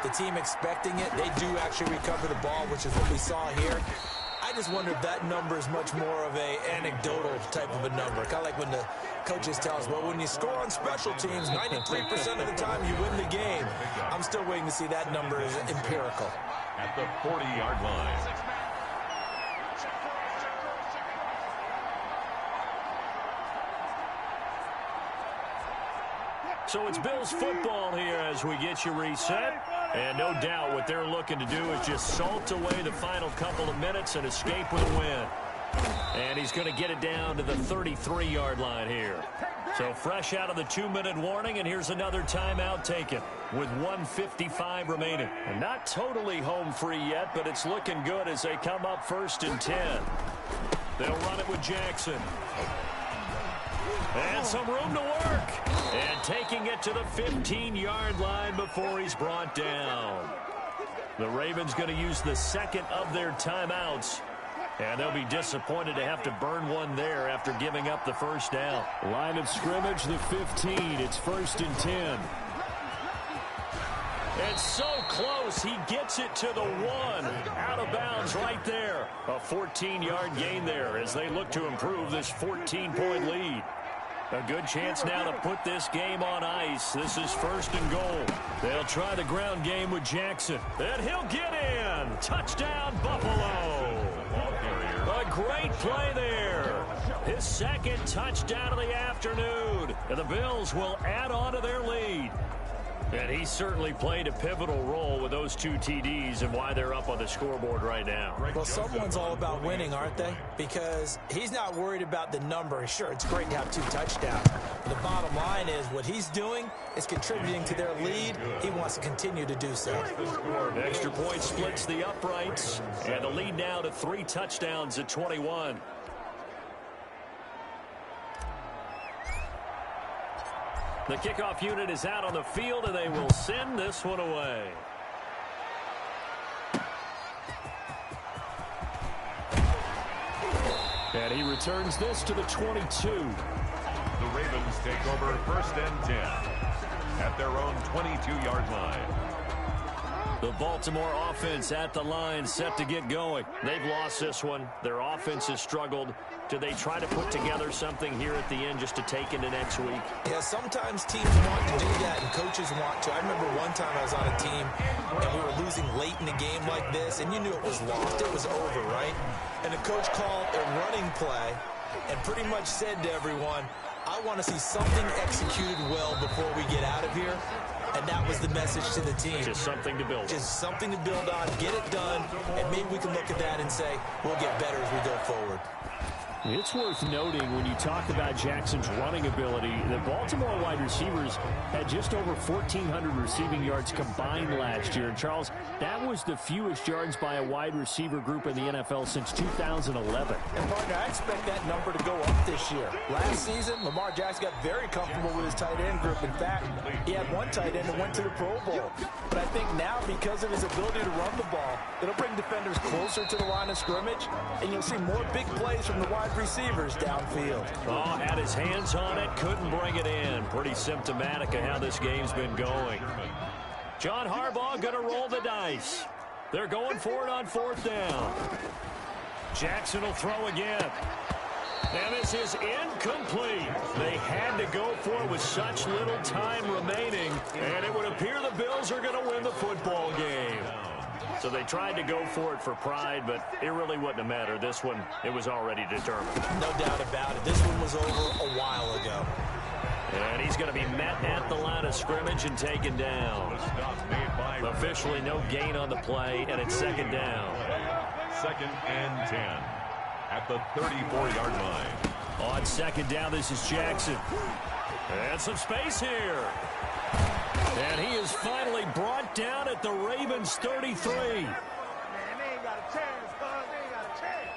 the team expecting it, they do actually recover the ball, which is what we saw here. I just wonder if that number is much more of a anecdotal type of a number. Kind of like when the coaches tell us, well, when you score on special teams, 93% of the time you win the game. I'm still waiting to see that number is empirical. At the 40-yard line. So it's Bills football here as we get you reset. And no doubt what they're looking to do is just salt away the final couple of minutes and escape with a win. And he's going to get it down to the 33-yard line here. So fresh out of the 2-minute warning, and here's another timeout taken with 1:55 remaining. And not totally home free yet, but it's looking good as they come up 1st and 10. They'll run it with Jackson. And some room to work. And taking it to the 15-yard line before he's brought down. The Ravens going to use the 2nd of their timeouts. And they'll be disappointed to have to burn one there after giving up the 1st down. Line of scrimmage, the 15. It's 1st and 10. It's so close. He gets it to the 1. Out of bounds right there. A 14-yard gain there as they look to improve this 14-point lead. A good chance now to put this game on ice. This is 1st and goal. They'll try the ground game with Jackson. And he'll get in. Touchdown, Buffalo. A great play there. His 2nd touchdown of the afternoon. And the Bills will add on to their lead. And he certainly played a pivotal role with those 2 TDs and why they're up on the scoreboard right now. Well, someone's all about winning, aren't they? Because he's not worried about the number. Sure, it's great to have 2 touchdowns. But the bottom line is what he's doing is contributing to their lead. He wants to continue to do so. Extra point splits the uprights. And the lead now to 3 touchdowns at 21. The kickoff unit is out on the field, and they will send this one away. And he returns this to the 22. The Ravens take over 1st and 10 at their own 22-yard line. The Baltimore offense at the line, set to get going. They've lost this one. Their offense has struggled. Do they try to put together something here at the end just to take into next week? Yeah, sometimes teams want to do that, and coaches want to. I remember one time I was on a team, and we were losing late in a game like this, and you knew it was lost. It was over, right? And the coach called a running play and pretty much said to everyone, I want to see something executed well before we get out of here. And that was the message to the team. Just something to build on. Just something to build on, get it done, and maybe we can look at that and say, we'll get better as we go forward. It's worth noting when you talk about Jackson's running ability, the Baltimore wide receivers had just over 1,400 receiving yards combined last year. And, Charles, that was the fewest yards by a wide receiver group in the NFL since 2011. And, partner, I expect that number to go up this year. Last season, Lamar Jackson got very comfortable with his tight end group. In fact, he had one tight end that went to the Pro Bowl. But I think now, because of his ability to run the ball, it'll bring defenders closer to the line of scrimmage, and you'll see more big plays from the wide receivers downfield. Oh, had his hands on it, couldn't bring it in. Pretty symptomatic of how this game's been going. John Harbaugh going to roll the dice. They're going for it on 4th down. Jackson will throw again. And this is incomplete. They had to go for it with such little time remaining, and it would appear the Bills are going to win the football game. So they tried to go for it for pride, but it really wouldn't have mattered. This one, it was already determined. No doubt about it. This one was over a while ago. And he's going to be met at the line of scrimmage and taken down. Officially no gain on the play, and it's 2nd down. 2nd and 10 at the 34-yard line. On 2nd down, this is Jackson. And some space here. And he is finally brought down at the Ravens 33. Man, they ain't got a chance, bud. They ain't got a chance.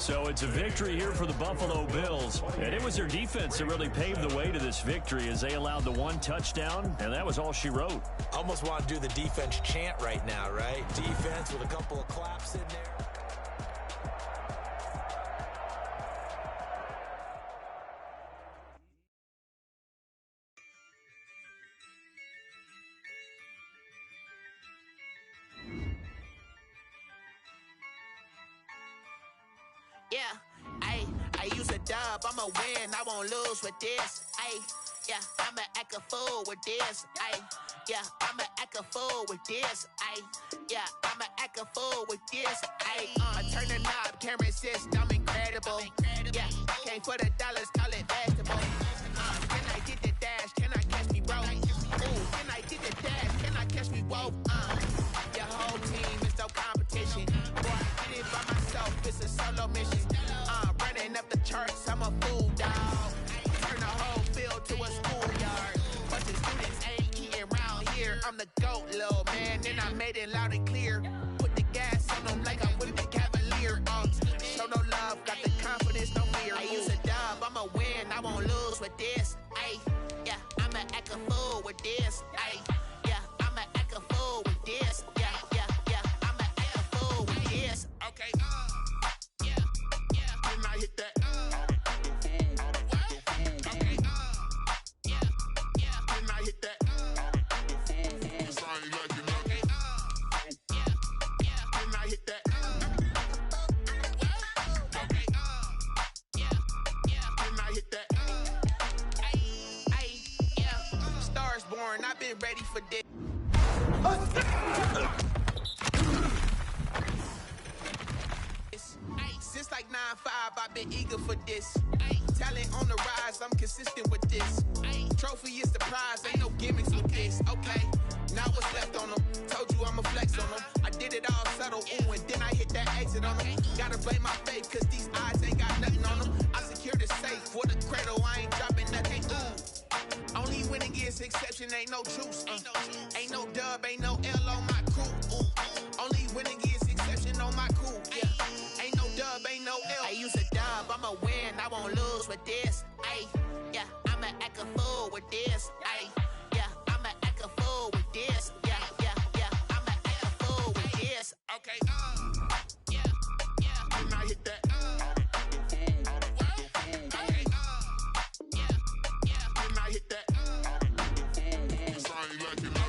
So it's a victory here for the Buffalo Bills. And it was their defense that really paved the way to this victory as they allowed the 1 touchdown, and that was all she wrote. Almost want to do the defense chant right now, right? Defense with a couple of claps in there. Yeah, I use a dub, I'ma win, I won't lose with this. Yeah, I'ma act a fool with this. Yeah, I'ma act a fool with this. Yeah, I'ma act a fool with this. I turn the knob, camera assist, I'm incredible. Yeah, came for the dollars, call it vegetable. Can I get the dash? Can I catch me, bro? Ooh, can I get the dash? Can I catch me, whoa? Your whole team is no competition. Boy, I did it by myself, it's a solo mission. Running up the charts, I'm a fool, dog. Turn the whole field to a schoolyard. But the students ain't eating round here. I'm the GOAT, little man, and I made it loud and clear. Put the gas on them like I'm with the Cavalier. Show no love, got the confidence, no fear. I use a dub, I'ma win, I won't lose with this. Yeah, I'ma act a fool with this. Yeah, I'ma act a fool with this. Yeah, I'ma act a fool with this. Okay, yeah, then I hit that. Okay, yeah, then I hit that. Sorry, like you know. Okay, yeah, then I hit that. Okay, yeah, then I hit that. Yeah, Stars born, I've been ready for this. Since like 9-5, I've been eager for this. Talent on the rise, I'm consistent with this. Trophy is the prize, ain't no gimmicks with this. Okay, now what's left on them? Told you I'ma flex on them. I did it all subtle, ooh, and then I hit that exit on them. Gotta blame my faith, cause these eyes ain't got nothing on them. I secured the safe for the cradle, I ain't dropping nothing. Ooh. Only winning is exception, ain't no truce. Ain't no dub, ain't no L on my crew. Ooh. Only winning is exception on my crew. Yeah. Ain't no dub, ain't no L. I use a dub, I'ma win, I won't lose with this. Yeah, I'ma act a fool with this. Yeah, I'ma act a fool with this. Yeah, I'ma act a fool with this. Okay, yeah, then I hit that. Okay, yeah, then I hit that. Sorry, like you know.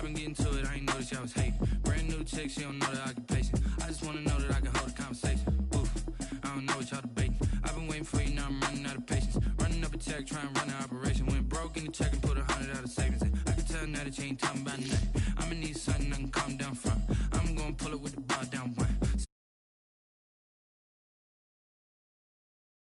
been getting to it, I ain't noticed y'all was hating. Brand new chick, she don't know the occupation. I just wanna know that I can hold a conversation. Oof, I don't know what y'all debating. I've been waiting for you, now I'm running out of patience. Running up a check, trying to run an operation. Went broke in the check and